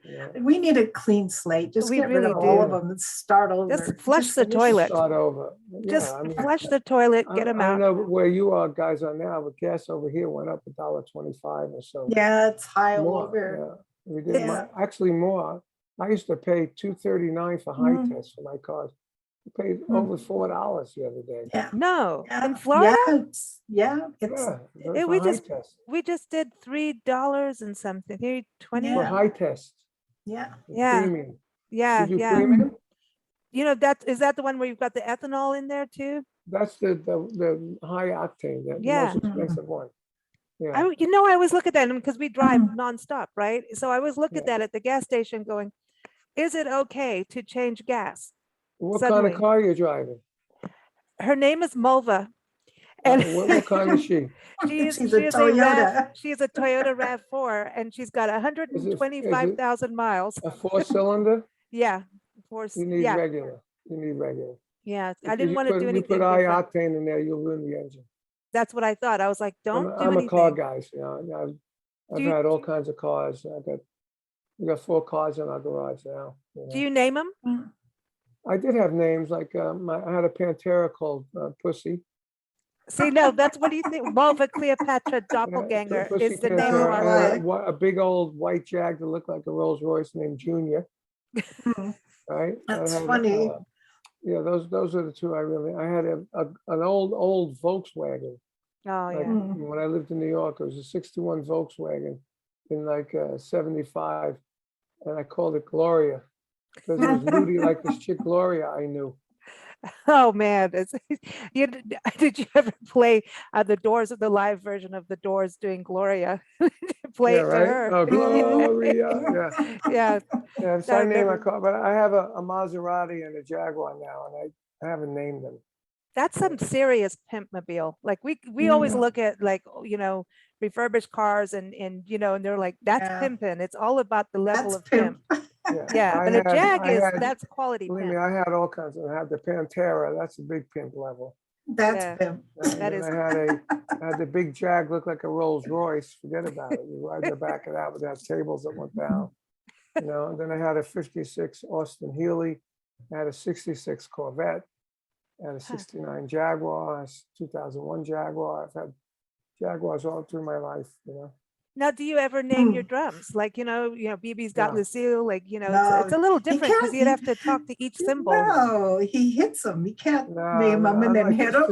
You know? we need a clean slate. Just We get rid of really all of do. them and start over. Just flush the finish- toilet. Start over. just Yeah, I mean, flush the toilet, get them I don't out. know where you are guys are now, but gas over here went up $1.25 or so. Yeah, it's high all More, over. yeah. We did Yeah. actually more. I used to pay $2.39 for high tests for my cars. I paid over $4 the other day. Yeah. No, Yeah. in Florida, It's Yeah, Yeah, for we high just- tests. we just did $3 and something, maybe 20. For Yeah. high tests. yeah. the Yeah. Premium. Yeah, Did you yeah. premium? You know, is that the one where you've got the ethanol in there too? That's the high octane, the Yeah. most expensive one. Yeah. I always look at that because we drive Mm. nonstop, right? So I always look at Yeah. that at the gas station going, is it okay to change gas? What Suddenly. kind of car are you driving? Her name is Mulva. And What kind is she? She's She's a Toyota. She is a Toyota RAV4 and she's got 125,000 miles. A 4-cylinder? Yeah. You need Yeah. regular. You need regular. Yeah. I Because didn't you want to put- do You anything put high different. octane in there, you'll ruin the engine. That's what I thought. I was like, don't do I'm a car anything. guy, you know. I've Do you- had all kinds of cars. We got 4 cars in our garage now. Do you name them? I did have names like I had a Pantera called Pussy. See, no, that's what do you think? Mulva Cleopatra Doppelganger Pussy is the name of Pantera. our I had car. a big old white Jag that looked like a Rolls Royce named Junior, right? That's I had, funny. yeah, those are the two I had an old Volkswagen. Oh, Like, yeah. when I lived in New York, it was a 61 Volkswagen in like 75, and I called it Gloria because it was moody like this chick Gloria I knew. Oh, man. Did you ever play the Doors, the live version of the Doors doing Gloria? Play Yeah, it to right? her. Oh, Gloria. Yeah. Yeah. Yeah, so I I named my remember. car, but I have a Maserati and a Jaguar now, and I haven't named them. That's some serious pimp mobile. Like we always Yeah. look at like, refurbished cars and they're like, that's Yeah. pimping. It's all about the level That's of pimp. Yeah, I but a had- Jag I had- that's quality Believe me, pimp. I had all kinds of. I had the Pantera. That's a big pimp level. That's Yeah. him. And That then is- I had the big Jag, look like a Rolls Royce. Forget about it. You ride the back of that with that tables that went down. And then I had a 56 Austin Healey. I had a 66 Corvette. I had a 69 Jaguar, a 2001 Jaguar. I've had Jaguars all through my life. Now, do you ever name your drums? Like, BB's got No. Lucille, like, No, it's a little different because can't- you'd have to talk to each symbol. No, he hits them. He can't No, name them and then I hit just-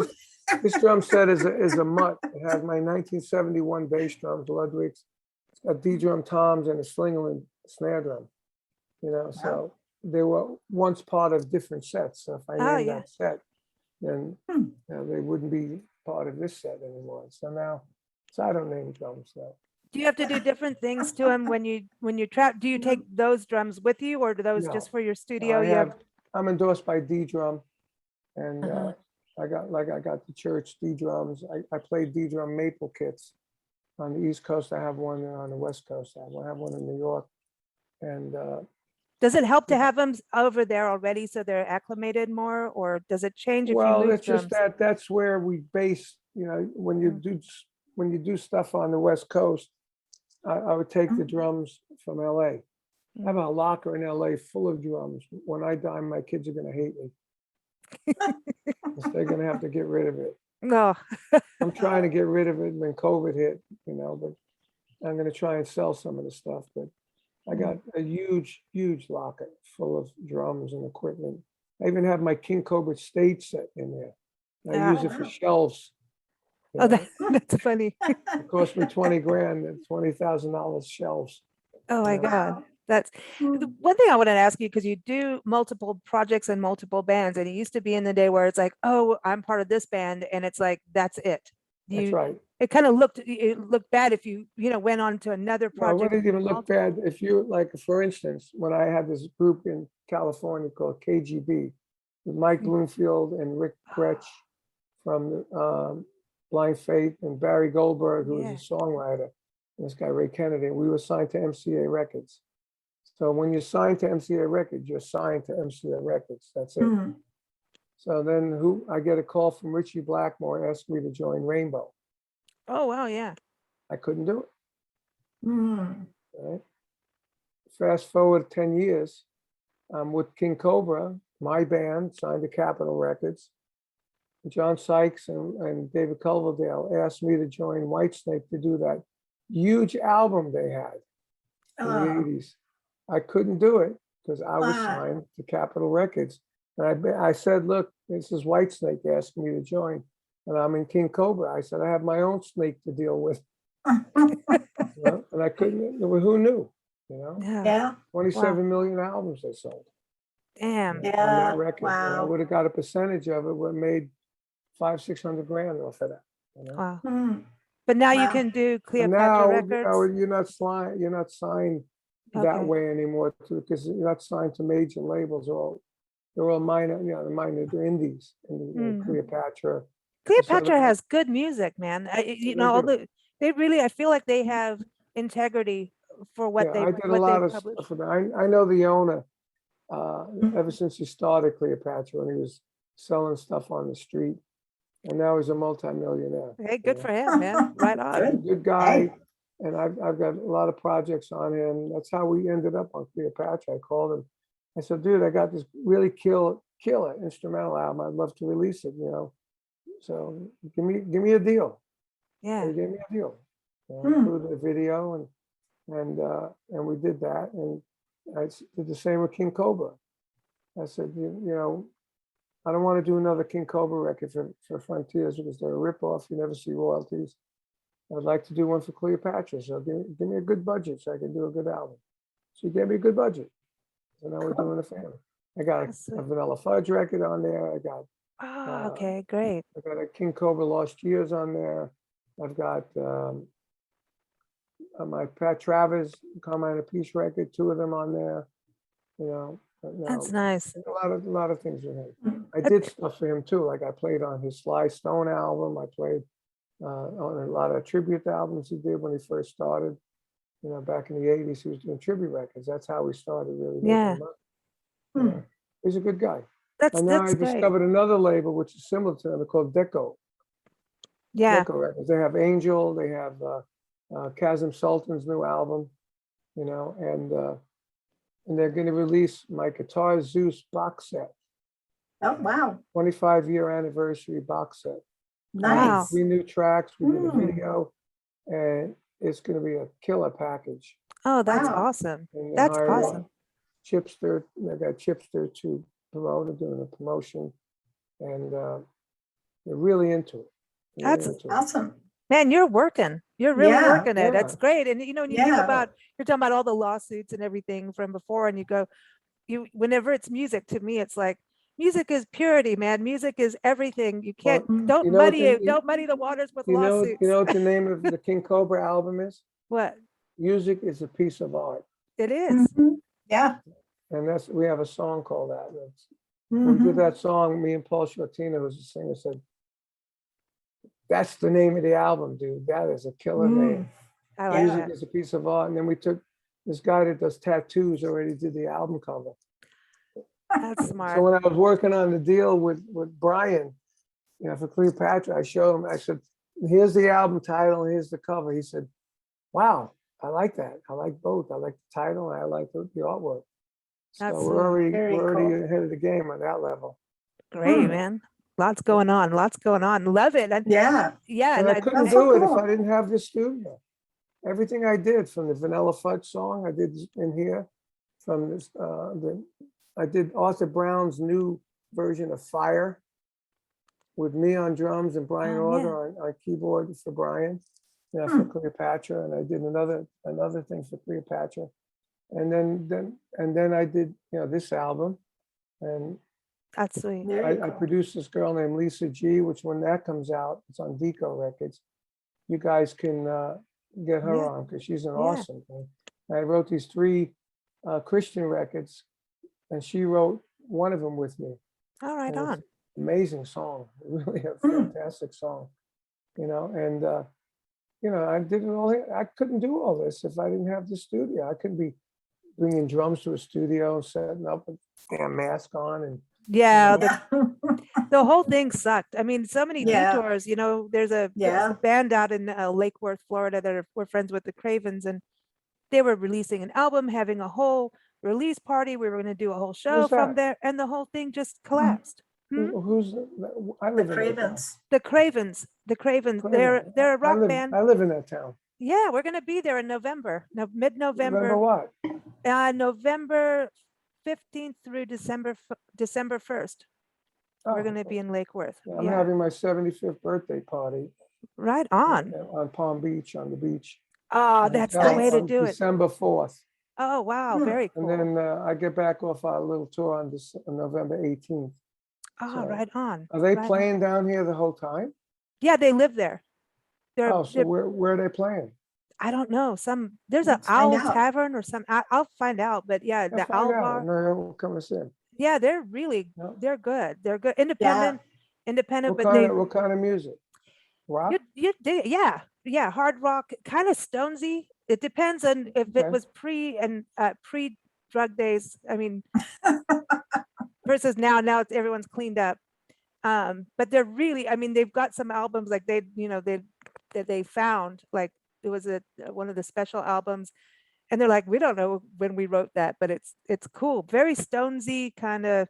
them. This drum set is a mutt. It has my 1971 bass drums, Ludwig's. It's got D drum toms and a Slingerland snare drum. So they were once part of different sets. So if I Oh, named yeah. that set, then they wouldn't be part of this set anymore. So I don't name drums now. Do you have to do different things to them when you trap? Do you take those drums with you or do those just No. for your studio? You have I'm endorsed by D drum, and Uh-huh. I got the church D drums. I play D drum maple kits on the East Coast. I have one on the West Coast. I have one in New York, and Does it help to have them over there already so they're acclimated more, or does it change if you well, move it's just drums? that's where we base. When you do stuff on the West Coast, I would take the drums from LA. I have a locker in LA full of drums. When I die, my kids are gonna hate me. They're gonna have to get rid of it. No. I'm trying to get rid of it when COVID hit, but I'm gonna try and sell some of the stuff. But I got a huge locker full of drums and equipment. I even have my King Cobra stage set in there. I use it for shelves. Oh, that's funny. It cost me 20 grand and $20,000 shelves. Oh my Yeah. God. That's the one thing I want to ask you, because you do multiple projects and multiple bands, and it used to be in the day where it's like, oh, I'm part of this band, and it's like, that's it. That's right. It kind of looked bad if you went on to another Well, it project. wouldn't even look bad if you, like, for instance, when I had this group in California called KGB with Mike Bloomfield and Rick Gretsch from Blind Faith and Barry Goldberg, who was Yeah. a songwriter. And this guy, Ray Kennedy. We were signed to MCA Records. So when you're signed to MCA Records, you're signed to MCA Records. That's it. Mm. So then I get a call from Richie Blackmore, asked me to join Rainbow. Oh, wow, yeah. I couldn't do it. Mm. Right? Fast forward 10 years, I'm with King Cobra, my band, signed to Capitol Records. John Sykes and David Coverdale asked me to join Whitesnake to do that huge album they had in the Oh, 80s. I couldn't do it because I was Wow. signed to Capitol Records. And I said, look, this is Whitesnake asking me to join. And I'm in King Cobra. I said, I have my own snake to deal with. You know? And I couldn't, who knew? You know, Yeah. yeah, 27 million albums they sold Damn. on Yeah, that record. And I wow. would have got a percentage of it, would made 500-600 grand off of that. You know? Wow. Mm. But now you Wow. can do And Cleopatra now, Records. you're not signed that Okay. way anymore because you're not signed to major labels. They're all minor, they're indies. Mm. Cleopatra. Cleopatra that- has good music, man. You know, do. they really, I feel like they have integrity for what I did a what lot they of publish. stuff with them. I know the owner Mm. ever since he started Cleopatra, and he was selling stuff on the street, and now he's a multimillionaire. Hey, you good know. for him, man. Right He's on. a good guy, Hey. and I've got a lot of projects on him. That's how we ended up on Cleopatra. I called him. I said, dude, I got this really killer instrumental album. I'd love to release it, you know. So give me a deal. Yeah. He gave me a deal. Hmm. Included a video and we did that. And I did the same with King Cobra. I said, you know, I don't want to do another King Cobra record for Frontiers because they're a ripoff. You never see royalties. I'd like to do one for Cleopatra. So give me a good budget so I can do a good album. So he gave me a good budget. So now we're doing a family. I got That's a sweet. Vanilla Fudge record on there. I got Oh, okay, great. a King Cobra Lost Years on there. I've got my Pat Travers, Carmine Appice record, 2 of them on there. You know, That's nice. a lot of things with him. Mm. I did stuff for him too. Like I played on his Sly Stone album. I played on a lot of tribute albums he did when he first started. You know, back in the 80s, he was doing tribute records. That's how we started really. making Yeah. money. Hmm. Yeah. He's a good guy. That's And now I great. discovered another label which is similar to them called Deco. Yeah. Deco Records. They have Angel. They have Kazim Sultan's new album. You know, and they're going to release my Guitar Zeus box set, Oh, wow, 25-year anniversary box set. nice. 3 new tracks. We did a Mm. video, and it's going to be a killer package. Oh, that's Wow. awesome. And they That's hired, awesome. Chipster. They got Chipster to promote it, doing a promotion, and they're really into it. Really That's into it. Awesome. Man, you're working. You're really Yeah, working it. That's yeah. great. And you know, when you think Yeah. about, you're talking about all the lawsuits and everything from before, and you go, whenever it's music, to me, it's like music is purity, man. Music is everything. You can't, Mm. don't You know what muddy the- it, don't muddy the waters with You lawsuits. know what the name of the King Cobra album is? What? Music is a piece of art, It is. Mhm. Yeah. and we have a song called that. We Mhm. did that song. Me and Paul Shortino, who's a singer, said, "That's the name of the album, dude. That is a killer name. I like Music that. is a piece of art." And then we took this guy that does tattoos already did the album cover. That's So smart. when I was working on the deal with Brian, you know, for Cleopatra, I showed him. I said, "Here's the album title. And here's the cover." He said, "Wow, I like that. I like both. I like the title and I like the artwork." So That's we're already Very cool. ahead of the game on that level. Great, Hmm. man. Lots going on. Lots going on. Love it. And Yeah. yeah, And and I couldn't That's so do it if cool. I didn't have this studio. Everything I did, from the Vanilla Fudge song I did in here, from this, I did Arthur Brown's new version of Fire with me on drums and Brian Oh, yeah. Auger on keyboard for Brian, you know, Hmm. for Cleopatra, and I did another thing for Cleopatra, and then I did, you know, this album, and that's sweet. Very I cool. produced this girl named Lisa G, which when that comes out, it's on Deco Records. You guys can get her Yeah. on because she's an Yeah. awesome thing. I wrote these 3 Christian records and she wrote one of them with me. All right, And it's on. amazing song, really a Mm. fantastic song, and I didn't I couldn't do all this if I didn't have the studio. I couldn't be bringing drums to a studio, setting up a damn mask on, and Yeah, know, the whole thing sucked. I mean, so many Yeah. detours, there's a Yeah. band out in Lake Worth, Florida we're friends with the Cravens, and they were releasing an album, having a whole release party. We were going to do a whole show Who's from that? there, and the whole thing just collapsed. Hmm? Who's I The live in that town. Cravens. The Cravens, they're Craven. a rock band. I live in that town. Yeah, we're going to be there in November, Remember mid-November, what? November 15th through December 1st. We're Oh, going to be in Lake Worth. I'm Yeah, having my 75th birthday party right on. on Palm Beach on the beach. Oh, on that's the way to on do it. December 4th. Oh, wow, Hmm. very And cool. then I get back off our little tour on November 18th. Oh, so- right on. Are they right on. playing down here the whole time? Yeah, they live there. Oh, so where are they playing? I don't know. There's an Let's find Owl out. Tavern or some. I'll find out. But yeah, I'll the find Owl out. Bar. No, we'll come and see 'em. Yeah, they're really, No. they're good. They're good. Independent, What but kind of what kind of music? Rock? yeah, hard rock, kind of stonesy. It depends on if it Okay. was pre drug days. I mean, versus now everyone's cleaned up. But they're really, I mean, they've got some albums like that they found, like it was one of the special albums, and they're like, we don't know when we wrote that, but it's cool. Very stonesy, kind of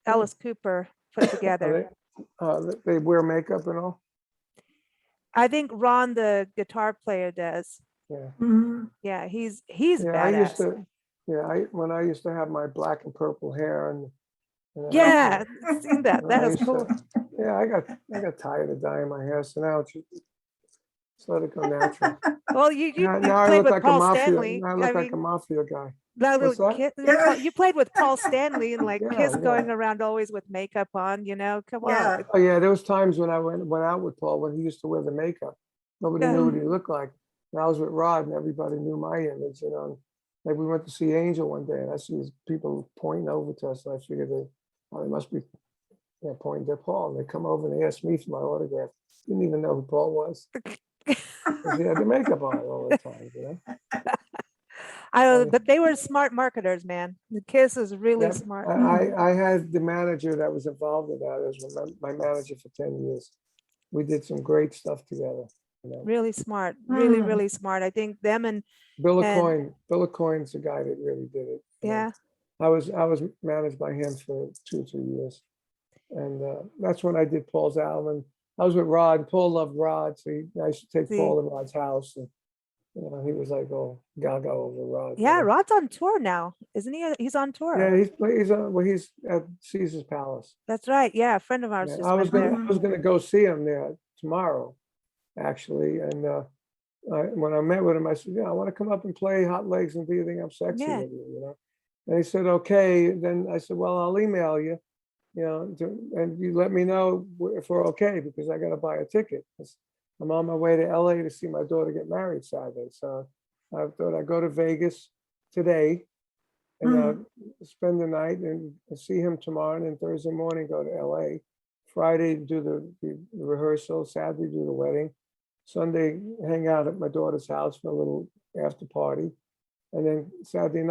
Alice Cooper put together. They wear makeup and all? I think Ron, the guitar player, does. Yeah. Mhm. Yeah, he's Yeah, I used badass. to, when I used to have my black and purple hair and Yeah, seen that. and That I was used cool. to- yeah, I got tired of dyeing my hair, so now just let it go natural. Well, you Now I played look with like a Paul mafia. Stanley. Now I I look like a mean, mafia guy. that What's little that? kid, Yeah. you played with Paul Stanley and like Yeah, Kiss yeah. going around always with makeup on, come Yeah. on. Oh yeah, there was times when I went out with Paul when he used to wear the makeup. Nobody knew what he looked like. And I was with Rod and everybody knew my image, Like we went to see Angel one day and I see these people pointing over to us and I figured they must be pointing to Paul. And they come over and they asked me for my autograph. Didn't even know who Paul was. 'Cause he had the makeup on all the time, But they were smart marketers, man. The Kiss is really Yeah, smart. I had the manager that was involved in that as my manager for 10 years. We did some great stuff together. Really smart. Really, Mm. really smart. I think them and Bill And- Coyne's the guy that really did it. yeah. I was managed by him for 2 or 3 years. And that's when I did Paul's album. I was with Rod. Paul loved Rod, so I used to take See. Paul to Rod's house. And he was like, oh, gaga over Rod. Yeah, Rod's on tour now, isn't he? He's on tour. Yeah, he's at Caesar's Palace. That's right. Yeah, a friend of ours Yeah, just I was went there. gonna go see him there tomorrow, actually. And when I met with him, I said, "Yeah, I want to come up and play Hot Legs and Do You Think I'm Sexy Yeah. with you?" And he said, "Okay." Then I said, "Well, I'll email you, and you let me know if we're okay because I got to buy a ticket. 'Cause I'm on my way to LA to see my daughter get married Saturday. So I thought I'd go to Vegas today and spend the night and see him tomorrow, and then Thursday morning go to LA. Friday do the rehearsal, Saturday do the wedding, Sunday hang out at my daughter's house for a little after party, and then Sunday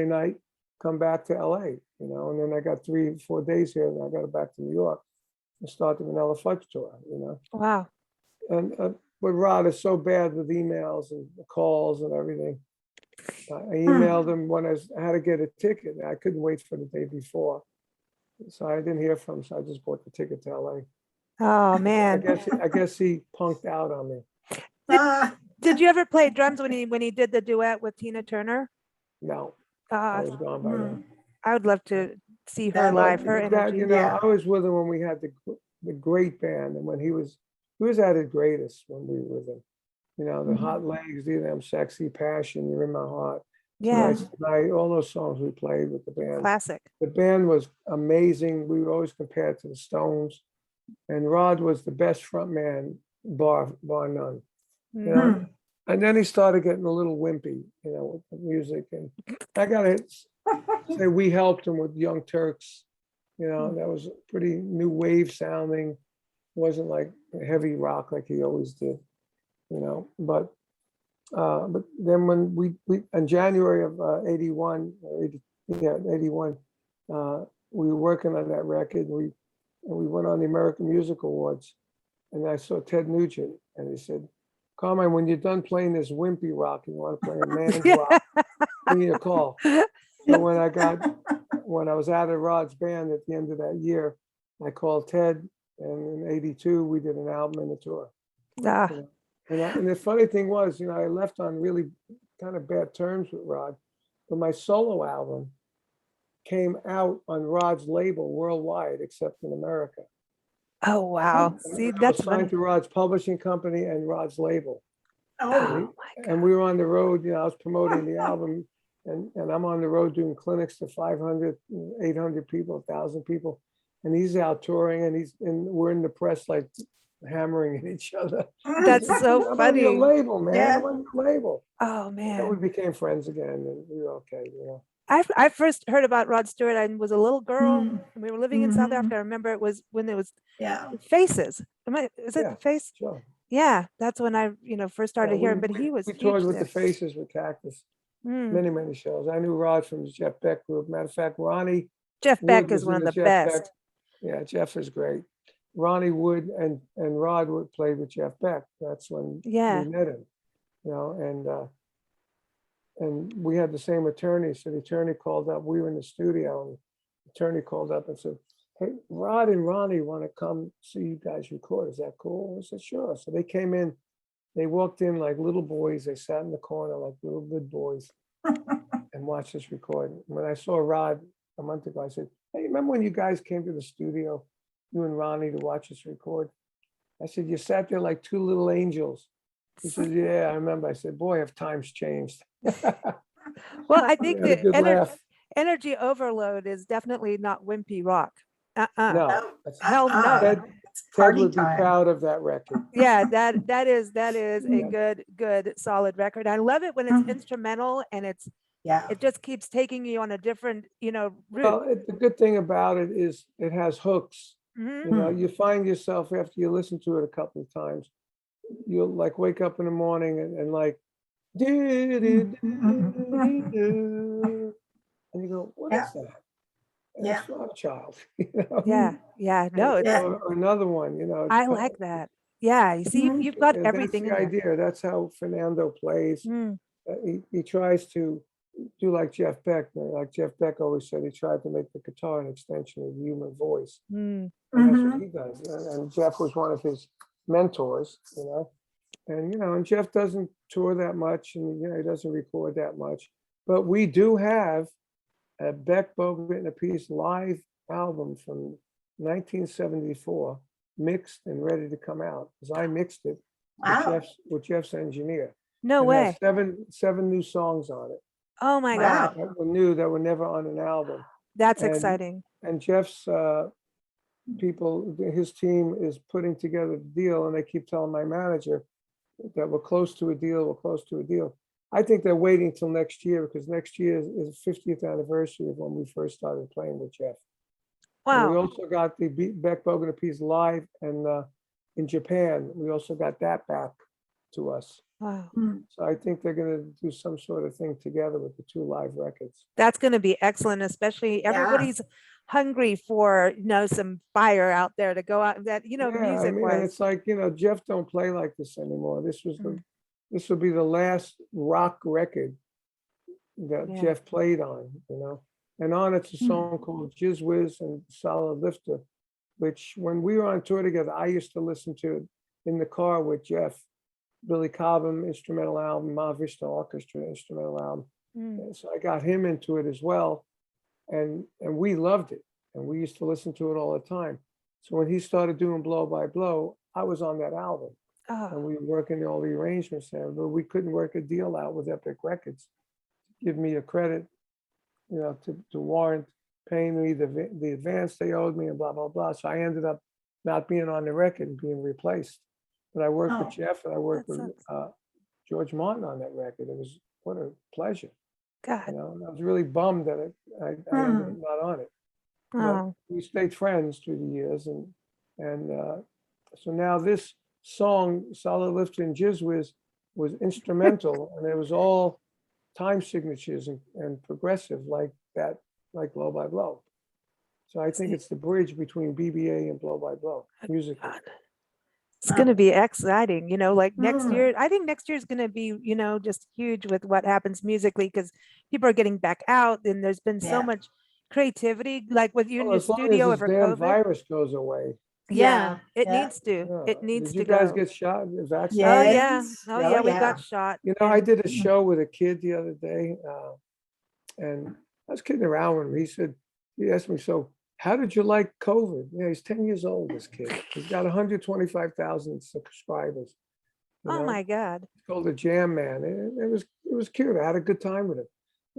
night come back to LA, and then I got 3-4 days here, and I got back to New York and start the Vanilla Fudge tour, Wow. And but Rod is so bad with emails and calls and everything. I emailed him when I had to get a ticket. I couldn't wait for the day before. So I didn't hear from him, so I just bought the ticket to LA. Oh I man. guess he punked out on me. Ah, Did you ever play drums when he did the duet with Tina Turner? No, I Uh, was gone by then. I would love to see her That live. would Her be- energy. Yeah. I was with him when we had the great band, and when he was at his greatest when we were with him. The Hot Legs, Do Them Sexy, Passion, You're in My Heart. Yeah. Tonight's the Night, all those songs we played with the band. Classic. The band was amazing. We were always compared to the Stones, and Rod was the best front man, bar none. And then he started getting a little wimpy, you know, with the music. And I gotta say, we helped him with Young Turks. You know, that was pretty new wave sounding. Wasn't like heavy rock like he always did, you know. But then when we in January of 81, or 80, yeah, 81, we were working on that record. And we went on the American Music Awards, and I saw Ted Nugent, and he said, Carmine, when you're done playing this wimpy rock, you want to play a man's Yeah. rock, give me a call. So when I was out of Rod's band at the end of that year, I called Ted, and in 82, we did an album and a tour. Ah, You know? And the funny thing was, you know, I left on really kind of bad terms with Rod, but my solo album came out on Rod's label worldwide, except in America. oh, wow. And See, I was that's signed funny. to Rod's publishing company and Rod's label. Oh, Oh, my And we were on the road, you know, I was promoting the album, and I'm on the road doing clinics to 500, 800 people, 1,000 people. And he's out touring, and we're in the press, like hammering at each other. That's so I'm on your funny. label, man. Yeah. I'm on your label. Oh, And we man. became friends again, and we were okay, you know. I first heard about Rod Stewart. I was a little girl, Mm. and we were living in South Mhm. Africa. I remember it was when it was Yeah. Faces. Is it Yeah. the Face? Sure. Yeah, that's when I, first started Yeah, hearing, but he was we huge toured with the then. Faces with Cactus, Mm. many shows. I knew Rod from the Jeff Beck group. Matter of fact, Ronnie Jeff Wood Beck is was one in of the the Jeff Beck. best. Yeah, Jeff is great. Ronnie Wood and Rod would play with Jeff Beck. That's when Yeah. we met him, you know, and we had the same attorney. So the attorney called up, we were in the studio, and the attorney called up and said, hey, Rod and Ronnie want to come see you guys record. Is that cool? I said, sure. So they came in, they walked in like little boys. They sat in the corner like little good boys and watched us record. When I saw Rod a month ago, I said, hey, remember when you guys came to the studio, you and Ronnie, to watch us record? I said, you sat there like two little angels. He said, yeah, I remember. I said, boy, have times changed. Well, I think We had a the good laugh. energy overload is definitely not wimpy rock. No, Oh, Hell no. Ted, It's Ted party would be time. proud of that record. Yeah, that is a Yeah. good solid record. I love it when it's instrumental and Yeah. it just keeps taking you on a different, route. Well, the good thing about it is it has hooks. Mhm. You know, you find yourself after you listen to it a couple of times, you'll like wake up in the morning and like, and you go, what Yeah. is that? And Yeah. it's Child, you know? Yeah, no, it's, Yeah. Or another one, you know. I like that. Yeah, you see, Mhm. you've got That's everything the in there. idea. That's how Fernando plays. Mm, He tries to do like Jeff Beck. Like Jeff Beck always said, he tried to make the guitar an extension of the human voice. mm. And that's what Mhm. he does. And Jeff was one of his mentors, you know. And Jeff doesn't tour that much, and he doesn't record that much. But we do have a Beck, Bogan, and Appice live album from 1974, mixed and ready to come out, because I mixed it Wow. with Jeff's engineer. No It has way. seven new songs on it Oh my Wow. God, that were new, that were never on an album. that's And exciting. and Jeff's people, his team is putting together the deal, and they keep telling my manager that we're close to a deal, we're close to a deal. I think they're waiting till next year, because next year is the 50th anniversary of when we first started playing with Jeff. And we Wow. also got the Beck, Bogan, and Appice live, and in Japan, we also got that back to us. Wow. So I think they're gonna do some sort of thing together with the two live records. That's going to be excellent, especially Yeah. everybody's hungry for, some fire out there to go out that, Yeah, music and wise. it's like, Jeff don't play like this anymore. This Mm. will be the last rock record that Yeah. Jeff played on, And on it's a Mm. song called Jizz Whiz and Solid Lifter, which when we were on tour together, I used to listen to in the car with Jeff. Billy Cobham instrumental album, Ma Vista Orchestra instrumental album. Mm. And so I got him into it as well. And we loved it. And we used to listen to it all the time. So when he started doing Blow by Blow, I was on that album. And Oh, we were working all the arrangements there, but we couldn't work a deal out with Epic Records. Give me a credit, to warrant paying me the advance they owed me and blah, blah, blah. So I ended up not being on the record and being replaced. But I worked Oh, with Jeff, and I worked that with sucks. George Martin on that record. It was, what a pleasure, God. you know, and I was really bummed that I ended up not on it. But Oh, we stayed friends through the years, and so now this song, Solid Lifter and Jizz Whiz, was instrumental, and it was all time signatures and progressive like that, like Blow by Blow. So I think it's the bridge between BBA and Blow by Blow musically. God. It's going to be exciting, you know, like next Mm. year. I think next year is going to be, you know, just huge with what happens musically because people are getting back out and there's been so Yeah. much creativity, like with you in Well, your as long as studio this over damn COVID. virus goes away. Yeah, it Yeah. needs to. Yeah. It needs Did you to guys go. get shot, Oh vaccinated? yeah. Yes. Oh Oh, yeah, we yeah. got shot. You know, I and- did a show with a kid the other day, and I was kidding around with him. He asked me, so how did you like COVID? Yeah, he's 10 years old, this kid. He's got 125,000 subscribers. You Oh know? my God. It's called the Jam Man. It was cute. I had a good time with him.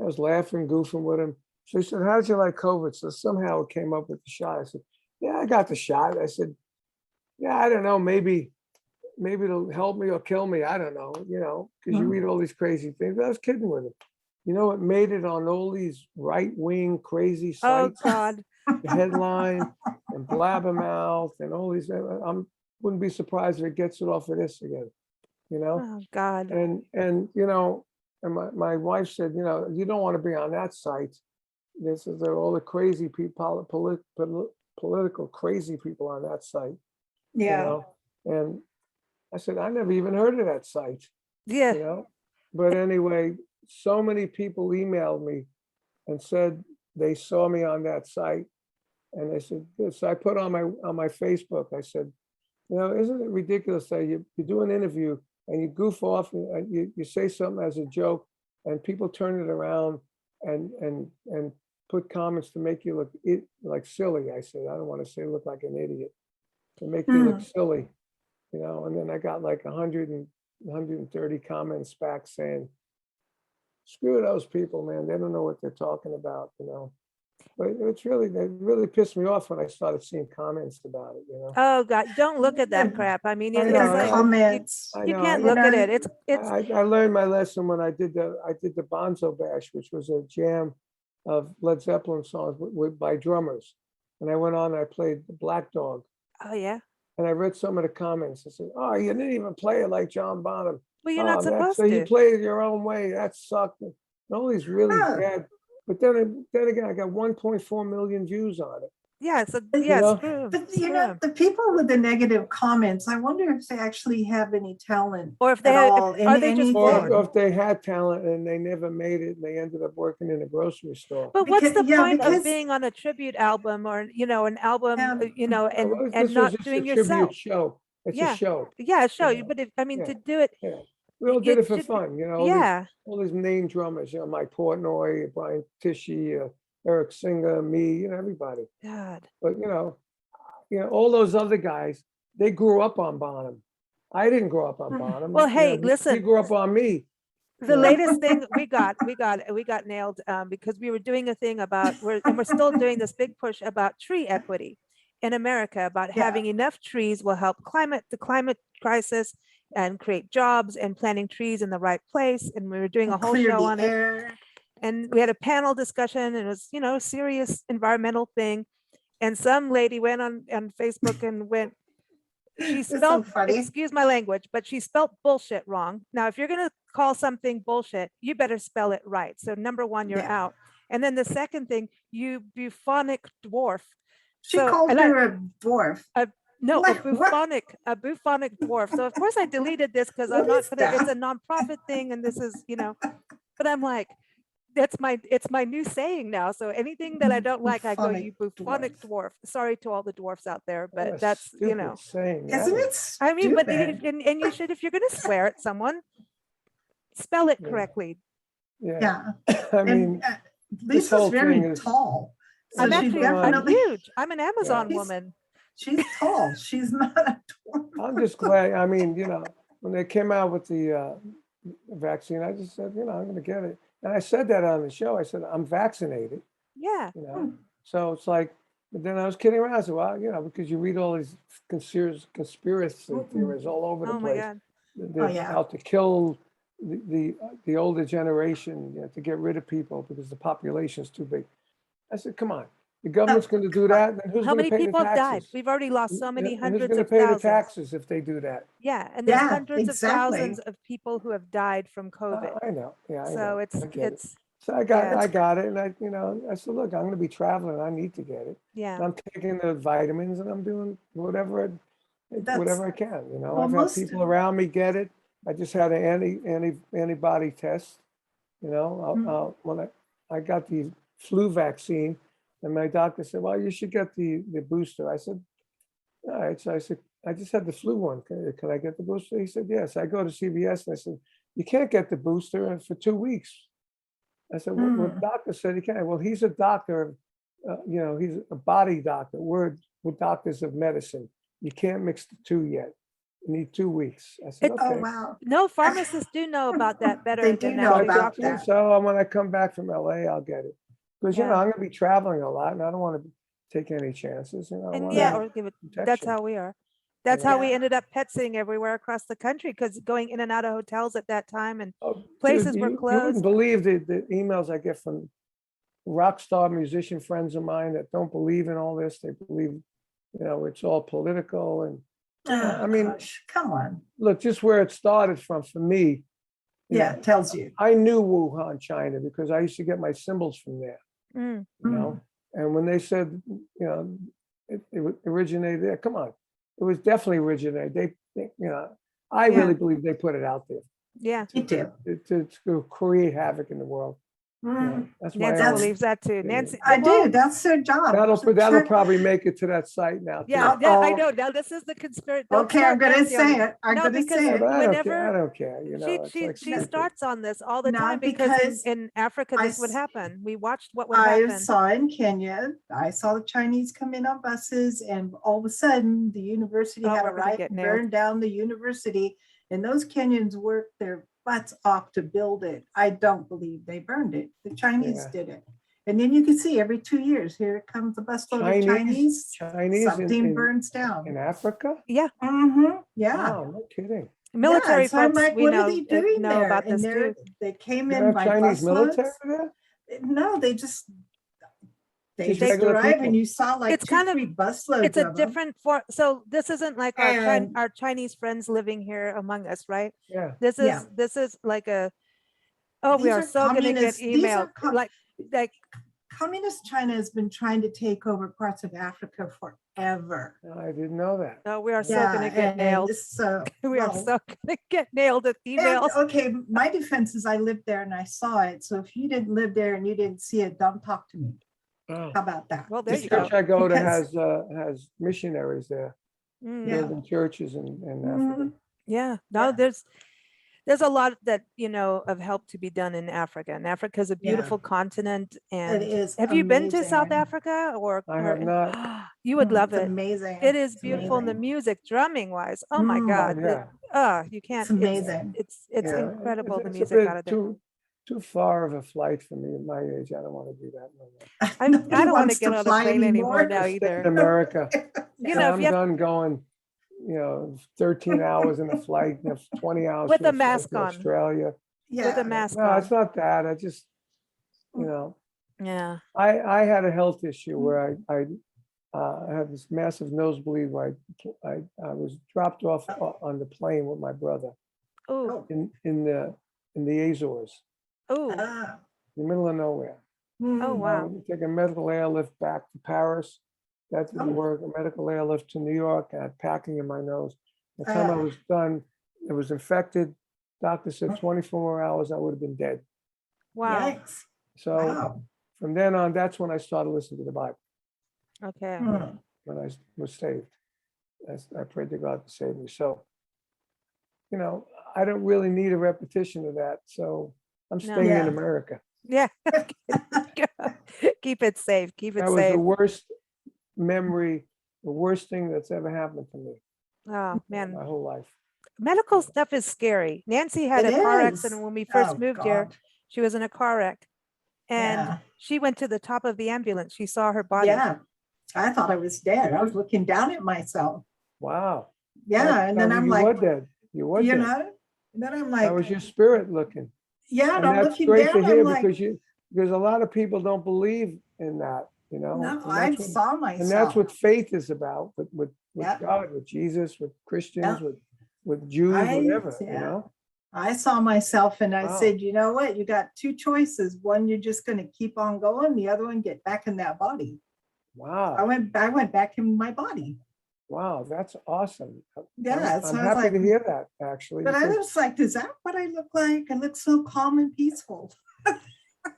I was laughing, goofing with him. So he said, how did you like COVID? So somehow it came up with the shot. I said, yeah, I got the shot. I said, yeah, I don't know, maybe it'll help me or kill me. I don't know, you know, because you read all these crazy things. But I was kidding with him. You know, it made it on all these right-wing crazy Oh sites, God. the headline and Blabbermouth and all these. Wouldn't be surprised if it gets it off of this again, you know. Oh God. And you know, and my wife said, you know, you don't want to be on that site. This is all the crazy people, political crazy people on that site. You Yeah. know, and I said, I never even heard of that site, Yeah. you know. But anyway, so many people emailed me and said they saw me on that site, and they said, so I put on my Facebook. I said, you know, isn't it ridiculous that you do an interview and you goof off and you say something as a joke, and people turn it around and put comments to make you look like silly. I said, I don't want to say look like an idiot, to make you look silly, you know. And then I got like 130 comments back saying, screw those people, man. They don't know what they're talking about, you know. But they really pissed me off when I started seeing comments about it, you know. Oh God. Don't look at that Yeah. crap. I mean, I it's know, like Comments. I you know, can't I- look at know, it. It's I learned my lesson when I did the Bonzo Bash, which was a jam of Led Zeppelin songs by drummers. And I went on and I played the Black Dog. oh yeah. And I read some of the comments. I said, oh, you didn't even play it like John Bonham. Well, you're not supposed So you to. played it your own way. That sucked. And all these really Oh. bad. But then again, I got 1.4 million views on it. Yeah. So But, yeah, know, screw 'em, But screw you know, 'em. the people with the negative comments, I wonder if they actually have any talent Or if they at have, all. are they just anything. Or bored? if they had talent and they never made it and they ended up working in a grocery store. But what's the Because- yeah, point of because- being on a tribute album or, you know, an album, Yeah. you know, Oh, well, and this was not just doing a tribute yourself? show. It's Yeah. a show. Yeah, show you. know, But if, I mean, yeah. to do it, Yeah. We all you did it for should- fun, you know. yeah. All these name drummers, you know, Mike Portnoy, Brian Tishy, Eric Singer, me, you know, everybody. God. But you know, all those other guys, they grew up on Bonham. I didn't grow up on Bonham. Well, You know, hey, he listen. grew up on me. The Yeah. latest thing we got nailed because we were doing a thing about we're still doing this big push about tree equity in America, about Yeah. having enough trees will help the climate crisis and create jobs, and planting trees in the right place. And we were doing a whole Clear show the on it. air. And we had a panel discussion, and it was, you know, serious environmental thing. And some lady went on Facebook and went, she It's so spelled, funny. excuse my language, but she spelled bullshit wrong. Now, if you're going to call something bullshit, you better spell it right. So number one, you're Yeah. out. And then the second thing, you buphonic dwarf. She So- called and I- her a dwarf. No, Like, what? a buphonic dwarf. So of course I deleted this because I'm What not is gonna, it's that? a nonprofit thing and this is, you know, but I'm like, it's my new saying now. So anything that I don't like, I go, you buphonic dwarf. Sorry to all the dwarfs out there, What a but that's, you stupid know, saying. Isn't that it is. I mean, but stupid? and you should, if you're gonna swear at someone, spell it Yeah. correctly. Yeah. Yeah. I And mean, Lisa's whole very thing is- tall. So I'm she actually, I'm definitely, huge. I'm an Amazon He's- woman. she's tall. She's not a dwarf. I'm just glad. I mean, you know, when they came out with the vaccine, I just said, you know, I'm going to get it. And I said that on the show. I said, I'm vaccinated, Yeah. you know. So it's like, but then I was kidding around. I said, well, you know, because you read all these conspiracy theories all over the Oh my place. God. They're yeah. out to kill the older generation, you know, to get rid of people because the population is too big. I said, come on, the government's going to do that, then who's How going to many pay the people have died? taxes? We've already lost so many Who's hundreds going to of pay the thousands. taxes if they do that? Yeah, and there's Yeah, hundreds of exactly. thousands of people who have died from COVID. I know, yeah, I So know. it's, I get it. it's, So I yeah. got it, and I, you know, I said, look, I'm going to be traveling. I need to get it. yeah. And I'm taking the vitamins, and I'm doing whatever I can. You know, Well, I've had most- people around me get it. I just had an antibody test. You know, when I got the flu vaccine, and my doctor said, well, you should get the booster. I said, all right. So I said, I just had the flu one. Can I get the booster? He said, yes. I go to CVS and I said, you can't get the booster for 2 weeks. I said, well, the doctor said he can. Well, he's a doctor, you know, he's a body doctor. We're doctors of medicine. You can't mix the two yet. You need 2 weeks. I said, It's- Oh, okay. wow. No, pharmacists do know about that better They do than know So I actually about said, doctors. that. so when I come back from LA, I'll get it. Because, you know, Yeah. I'm going to be traveling a lot and I don't want to take any chances. You know, I And want yeah, to or give it, that's protection. how we are. That's how we Yeah. ended up pet sitting everywhere across the country, because going in and out of hotels at that time and Oh, dude, places were you wouldn't closed. believe the emails I get from rock star musician friends of mine that don't believe in all this. They believe, you know, it's all political. And Oh, I mean, gosh, come on. look, just where it started from for me. you Yeah, know, it tells you. I knew Wuhan, China, because I used to get my symbols from there, Mm, you know? And when they said, you know, it originated there, come on, it was definitely originated. They you know, I Yeah. really believe they put it out there yeah, Me too. to create havoc in the world. You know, Mm. that's why Nancy I always- believes that too. Nancy, I well, do. That's their job. That'll Sure. probably make it to that site now. too. yeah, yeah, I Uh-oh. know. Now this is the conspiracy. Okay, I'm gonna say it. I'm No, gonna because say Yeah, it. but I don't care. whenever I don't care. You know, it's like she stupid. starts on this all the No, time because because in Africa I this would s- happen. We watched what would I happen. saw in Kenya, I saw the Chinese come in on buses and all of a sudden the university Oh, had a we're gonna riot, get and nailed. burned down the university. And those Kenyans worked their butts off to build it. I don't believe they burned it. The Chinese Yeah. did it. And then you can see every 2 years, here comes a busload of Chinese, Chinese something in burns down. Africa? Yeah, Yeah. Wow, no kidding. military Yeah, so I'm folks like, we what know are they doing know there? about And this too. they came You in have by Chinese military busloads. there? No, they just Just just regular arrive people? and you saw like It's two, kind of- three busloads It's a of them. different form. So this isn't like And- our Chinese friends living here among us, right? Yeah. This Yeah. is like a, oh, we These are are so gonna get communist- these are emailed. Like Communist China has been trying to take over parts of Africa forever. I didn't know that. oh, we are so Yeah, gonna get and nailed. this, We are well, so gonna get nailed with and, emails. okay, my defense is I lived there and I saw it. So if you didn't live there and you didn't see it, don't talk to me. Oh. How about that? Well, there The you church go. I go to Because- has missionaries there, Mm, Yeah. building churches in Africa. Mhm. Yeah, no, Yeah. there's a lot that, of help to be done in Africa. And Africa is a Yeah. beautiful continent. And is have you been to South amazing. Africa I have not. You would love It's it. amazing. It is It's beautiful. And the amazing. music, drumming wise, oh my Mm. God. Yeah. You can't, It's amazing. it's Yeah, incredible, the it's a music bit out of there. too far of a flight for me at my age. I don't want to do that no more. I Nobody don't want to wants get on a fly plane anymore now Stay either. in America. You So know, if I'm you have, done going, 13 hours in a flight, 20 hours With for a flight mask to on. Australia. Yeah. with a mask No, it's on. not that. I just, Yeah. I had a health issue where I had this massive nosebleed where I was dropped off on the plane with my brother Oh, in the Azores, oh, Ah. in the middle of nowhere. oh, wow. Take a medical airlift back to Paris. That didn't Oh. work. A medical airlift to New York. I had packing in my nose. By the time I Ah. was done, it was infected. Doctor said 24 more hours, I would have been dead. Wow. Yikes. So Wow. from then on, that's when I started listening to the Bible. Okay. Hmm. When I was saved, I prayed to God to save me. So, I don't really need a repetition of that. So I'm No. staying in Yeah. America. Yeah. Keep it safe. Keep it That was the safe. worst memory, the worst thing that's ever happened to me Oh, man. my whole life. Medical stuff is scary. Nancy had It a car is. accident when we first Oh, moved here. God. She was in a car wreck and Yeah. she went to the top of the ambulance. She saw her body. Yeah. I thought I was dead. I was looking down at myself. Wow. Yeah. And then I'm you like, were dead. You were you dead. know, And then I'm That was like, your spirit looking. yeah, and And I'm that's looking great to down, I'm hear like, because a lot of people don't believe in that, no, and I that's what, saw and that's myself. what faith is about, with Yeah. God, with Jesus, with Christians, Yeah. with Jews, whatever, Yeah. I saw myself and I Wow. said, you know what? You got two choices. One, you're just going to keep on going. The other one, get back in that body. I Wow, went back in my body. wow, that's awesome. Yeah. I'm So I was happy like, to hear that, actually. but I because- was like, is that what I look like? I look so calm and peaceful.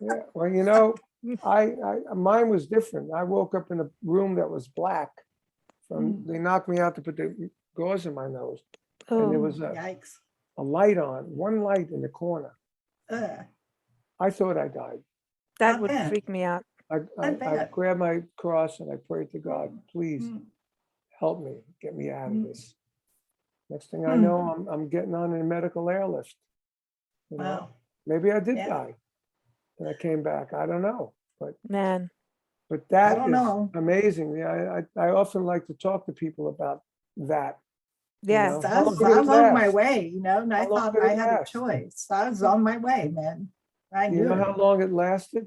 Yeah, well, mine was different. I woke up in a room that was black. They knocked me out to put the gauze in my nose, and there Oh, was Yikes. a light on, one light in the corner. I thought I died. that I would bet. freak me out. I bet. grabbed my cross and I prayed to God, please Mm. help me, get me out of Mm. this. Next thing I Mm. know, I'm getting on a medical airlift. You know, Wow. maybe I did Yeah. die, and I came back. I don't know, Man, but that don't is know. amazing. Yeah, I often like to talk to people about that. yeah. know? So How I long was, did it on my last? way, and I How long thought did I it had a last? choice. I was on my way, man. I Do you knew know it. how long it lasted?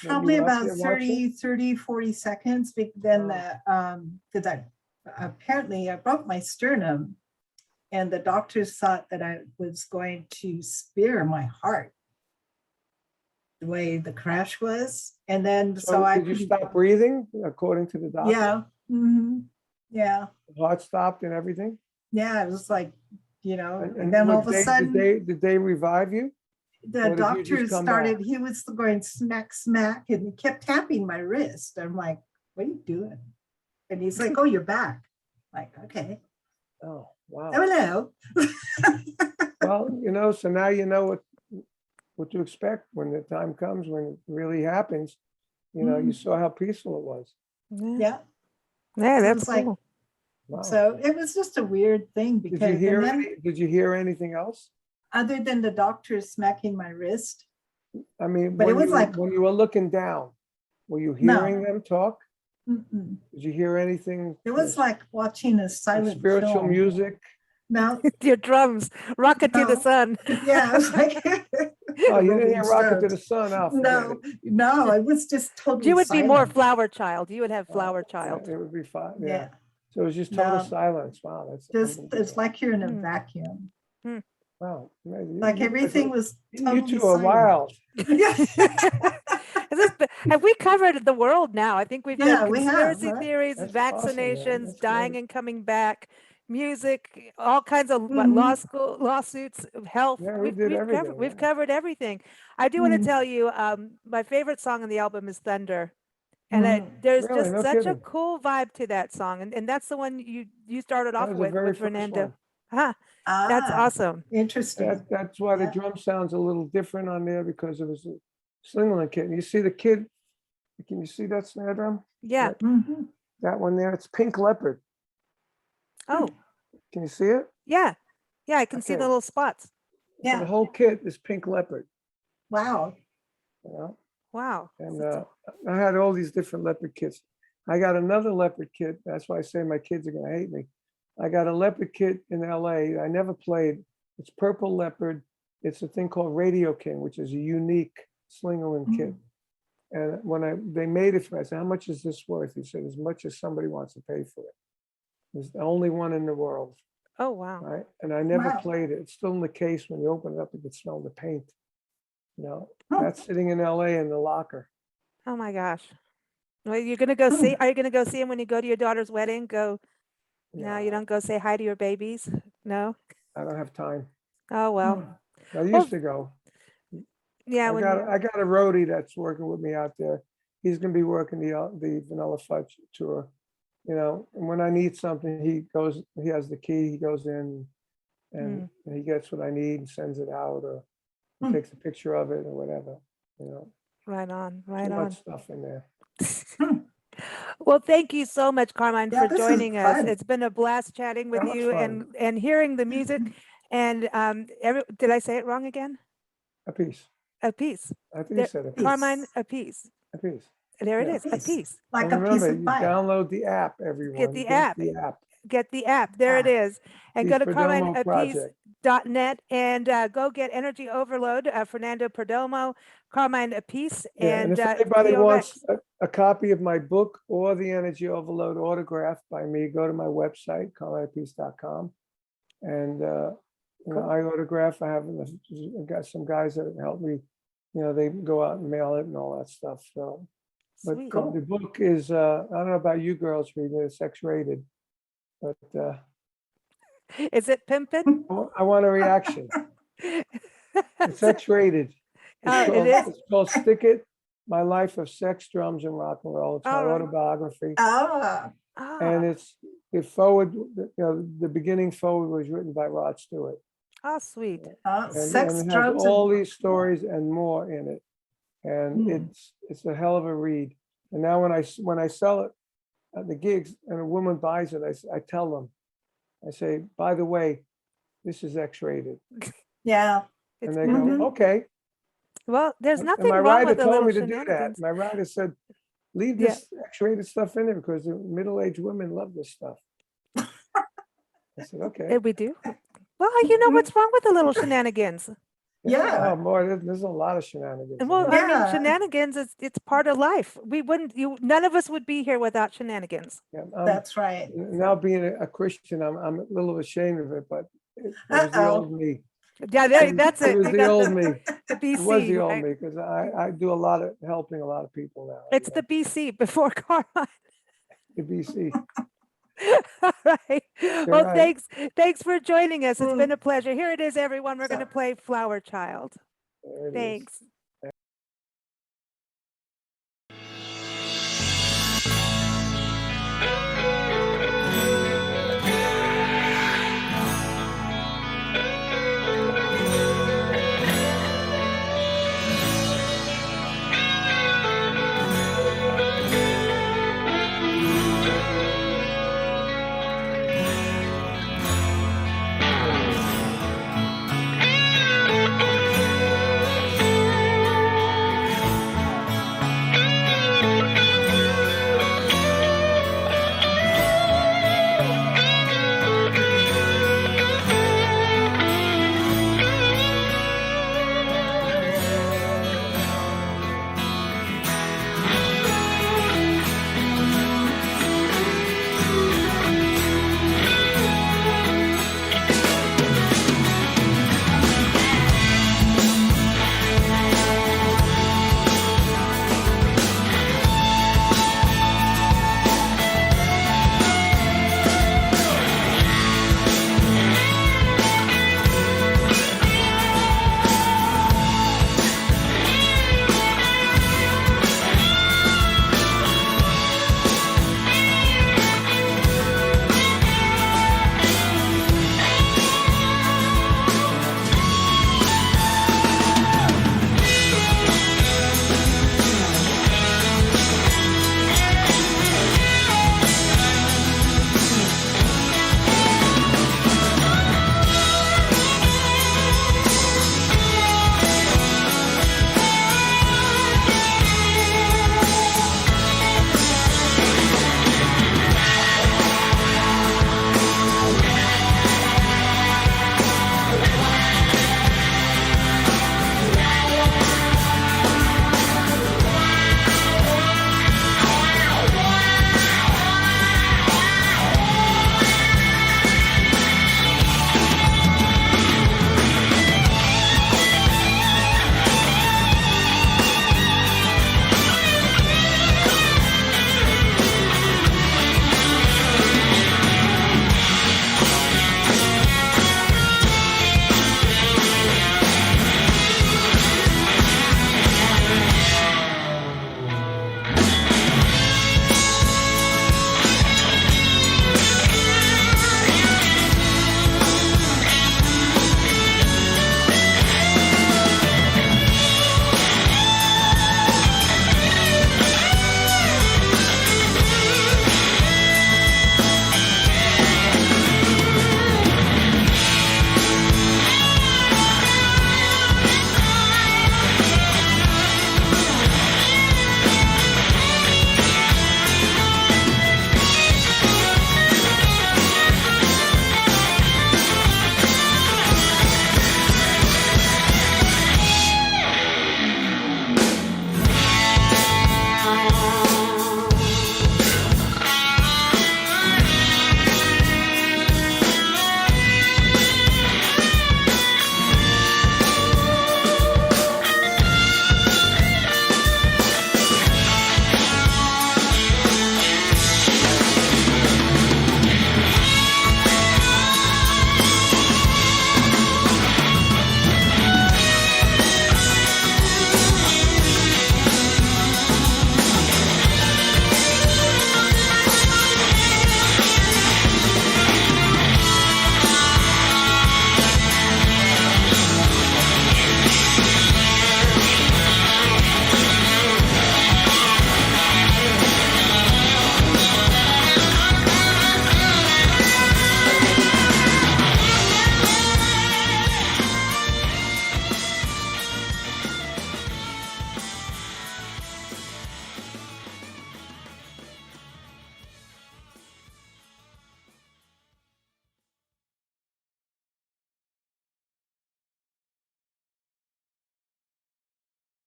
when you Probably were up about there watching? 40 seconds. But then, Wow. because apparently I broke my sternum, and the doctors thought that I was going to spear my heart the way the crash was. And then, so I did you couldn't- stop breathing according to the doctor? Yeah. Yeah. The heart stopped and everything? Yeah. It was like, And, and then all of a sudden, did they revive you? the or did you just doctor come started, back? he was going smack, smack, and he kept tapping my wrist. I'm like, what are you doing? And he's like, oh, you're back. Like, okay. Oh, wow. Hello. Well, so now you know what to expect when the time comes, when it really happens. You saw how peaceful it was. Yeah, Yeah. yeah, So it that's was like, cool. Wow. so it was just a weird thing because Did you hear anything else? other than the doctor smacking my wrist, I mean, But it was when you were looking down, were you No. hearing them talk? mm-mm. Did you hear anything? It was like watching a silent spiritual film. music. No, Your drums, rocket to the No. sun. yeah, it was like Oh, you didn't Rolling hear Rocket to the Stones. Sun? Oh, forget No, it was just totally You would be more silent. flower child. You would have it. flower Yeah, child. it would be fine. Yeah. Yeah, So it was just total No. silence. Wow, that's just it's unbelievable. like you're in a Hmm. vacuum. Wow, amazing. Like You guys everything are- was you totally two are silent. wild. Have we covered the world now? I think we've Yeah, done we have, conspiracy huh? theories, That's awesome, man. vaccinations, That's dying great. and coming back, music, all kinds of Mhm. lawsuits, health. Yeah, we did everything. We've Yeah. covered everything. I do want to Mhm. tell you, my favorite song on the album is Thunder. And Mhm. there's Really? just No such a kidding. cool vibe to that song. And that's the one you started That off was the very with first Fernando. one. Huh, that's Ah, awesome. interesting. That's why the Yeah. drum sounds a little different on there, because it was a Slingerland kit. And you see the kid, can you see that snare drum? Yeah. Mhm. That one there, it's Pink Leopard. Oh, Can you see it? yeah. Yeah, I can see the Okay. little spots. So Yeah. the whole kit is Pink Leopard, Wow. you know? Wow. And That's I had all these different leopard kits. I got another leopard kit. That's why I say my kids are going to hate me. I got a leopard kit in LA. I never played. It's purple leopard. It's a thing called Radio King, which is a unique Slingerland kit. And when they made it for me, I said, how much is this worth? He said, as much as somebody wants to pay for it. It's the only one in the world, Oh, wow. right? And I never Wow. played it. It's still in the case. When you open it up, you can smell the paint. Huh. That's sitting in LA in the locker. Oh my gosh. Well, you're gonna go see, are you gonna go see him when you go to your daughter's wedding? No, you don't go say hi to your babies? No? I don't have time. Oh, well, I used to go. yeah, when you, I got a roadie that's working with me out there. He's gonna be working the Vanilla Fudge tour. And when I need something, he has the key, he goes in and he gets what I need and sends it out, or he takes a picture of it or whatever, right on, too right much on. stuff in there. Well, thank you so much, Carmine, Yeah, for this is joining us. fun. It's been a blast chatting with That was you fun. and hearing the music. And did I say it wrong again? Appice. Appice. I think There- you said Appice. Carmine Appice. Appice. There it Yeah. is, Appice. Like And a piece remember, of you pie. download the app, everyone. the app. The app. Get the app. There it Ah. is. And Peace go to Perdomo CarmineAppice. Project. .net, and go get Energy Overload, Fernando Perdomo, Carmine Appice, Yeah, and and if anybody Theo wants Rex. a copy of my book or the Energy Overload autograph by me, go to my website, carmineappice.com. And, I autograph, I've got some guys that help me, they go out and mail it and all that stuff, so. But Sweet. the book is, I don't know about you girls reading it, it's X-rated. But Is it pimpin'? I want a reaction. It's X-rated. It is? It's called Stick It, My Life of Sex, Drums, and Rock and Roll. It's my All right. autobiography. Ah, And the forward, the beginning forward was written by Rod Stewart. oh, sweet. sex, And it has drugs, all and these stories and more in it. And it's a hell of a read. And now when I sell it at the gigs and a woman buys it, I tell them, I say, by the way, this is X-rated. yeah. And It's they pimpin'. go, okay. Well, there's And nothing my wrong writer with the told little me to do that. shenanigans. My writer said, leave this X-rated stuff in there because the middle-aged women love this stuff. I said, okay. And we do. Well, you know what's wrong with the little shenanigans? Yeah. Oh, boy, there's a lot of shenanigans. And in well, there. I mean, Yeah. shenanigans it's part of life. We wouldn't, none of us would be here without shenanigans. Yeah, That's right. now being a Christian, I'm a little ashamed of it, but it was the Uh-oh. old me. Yeah, that's it. It was You the got old me. the It was the BC, old right? me because I do a lot of helping a lot of people now. It's the BC before Carmine. the BC. All right. Well, right. thanks for joining us. It's been a pleasure. Here it is, everyone. We're going to play Flower Child. There it is. Thanks.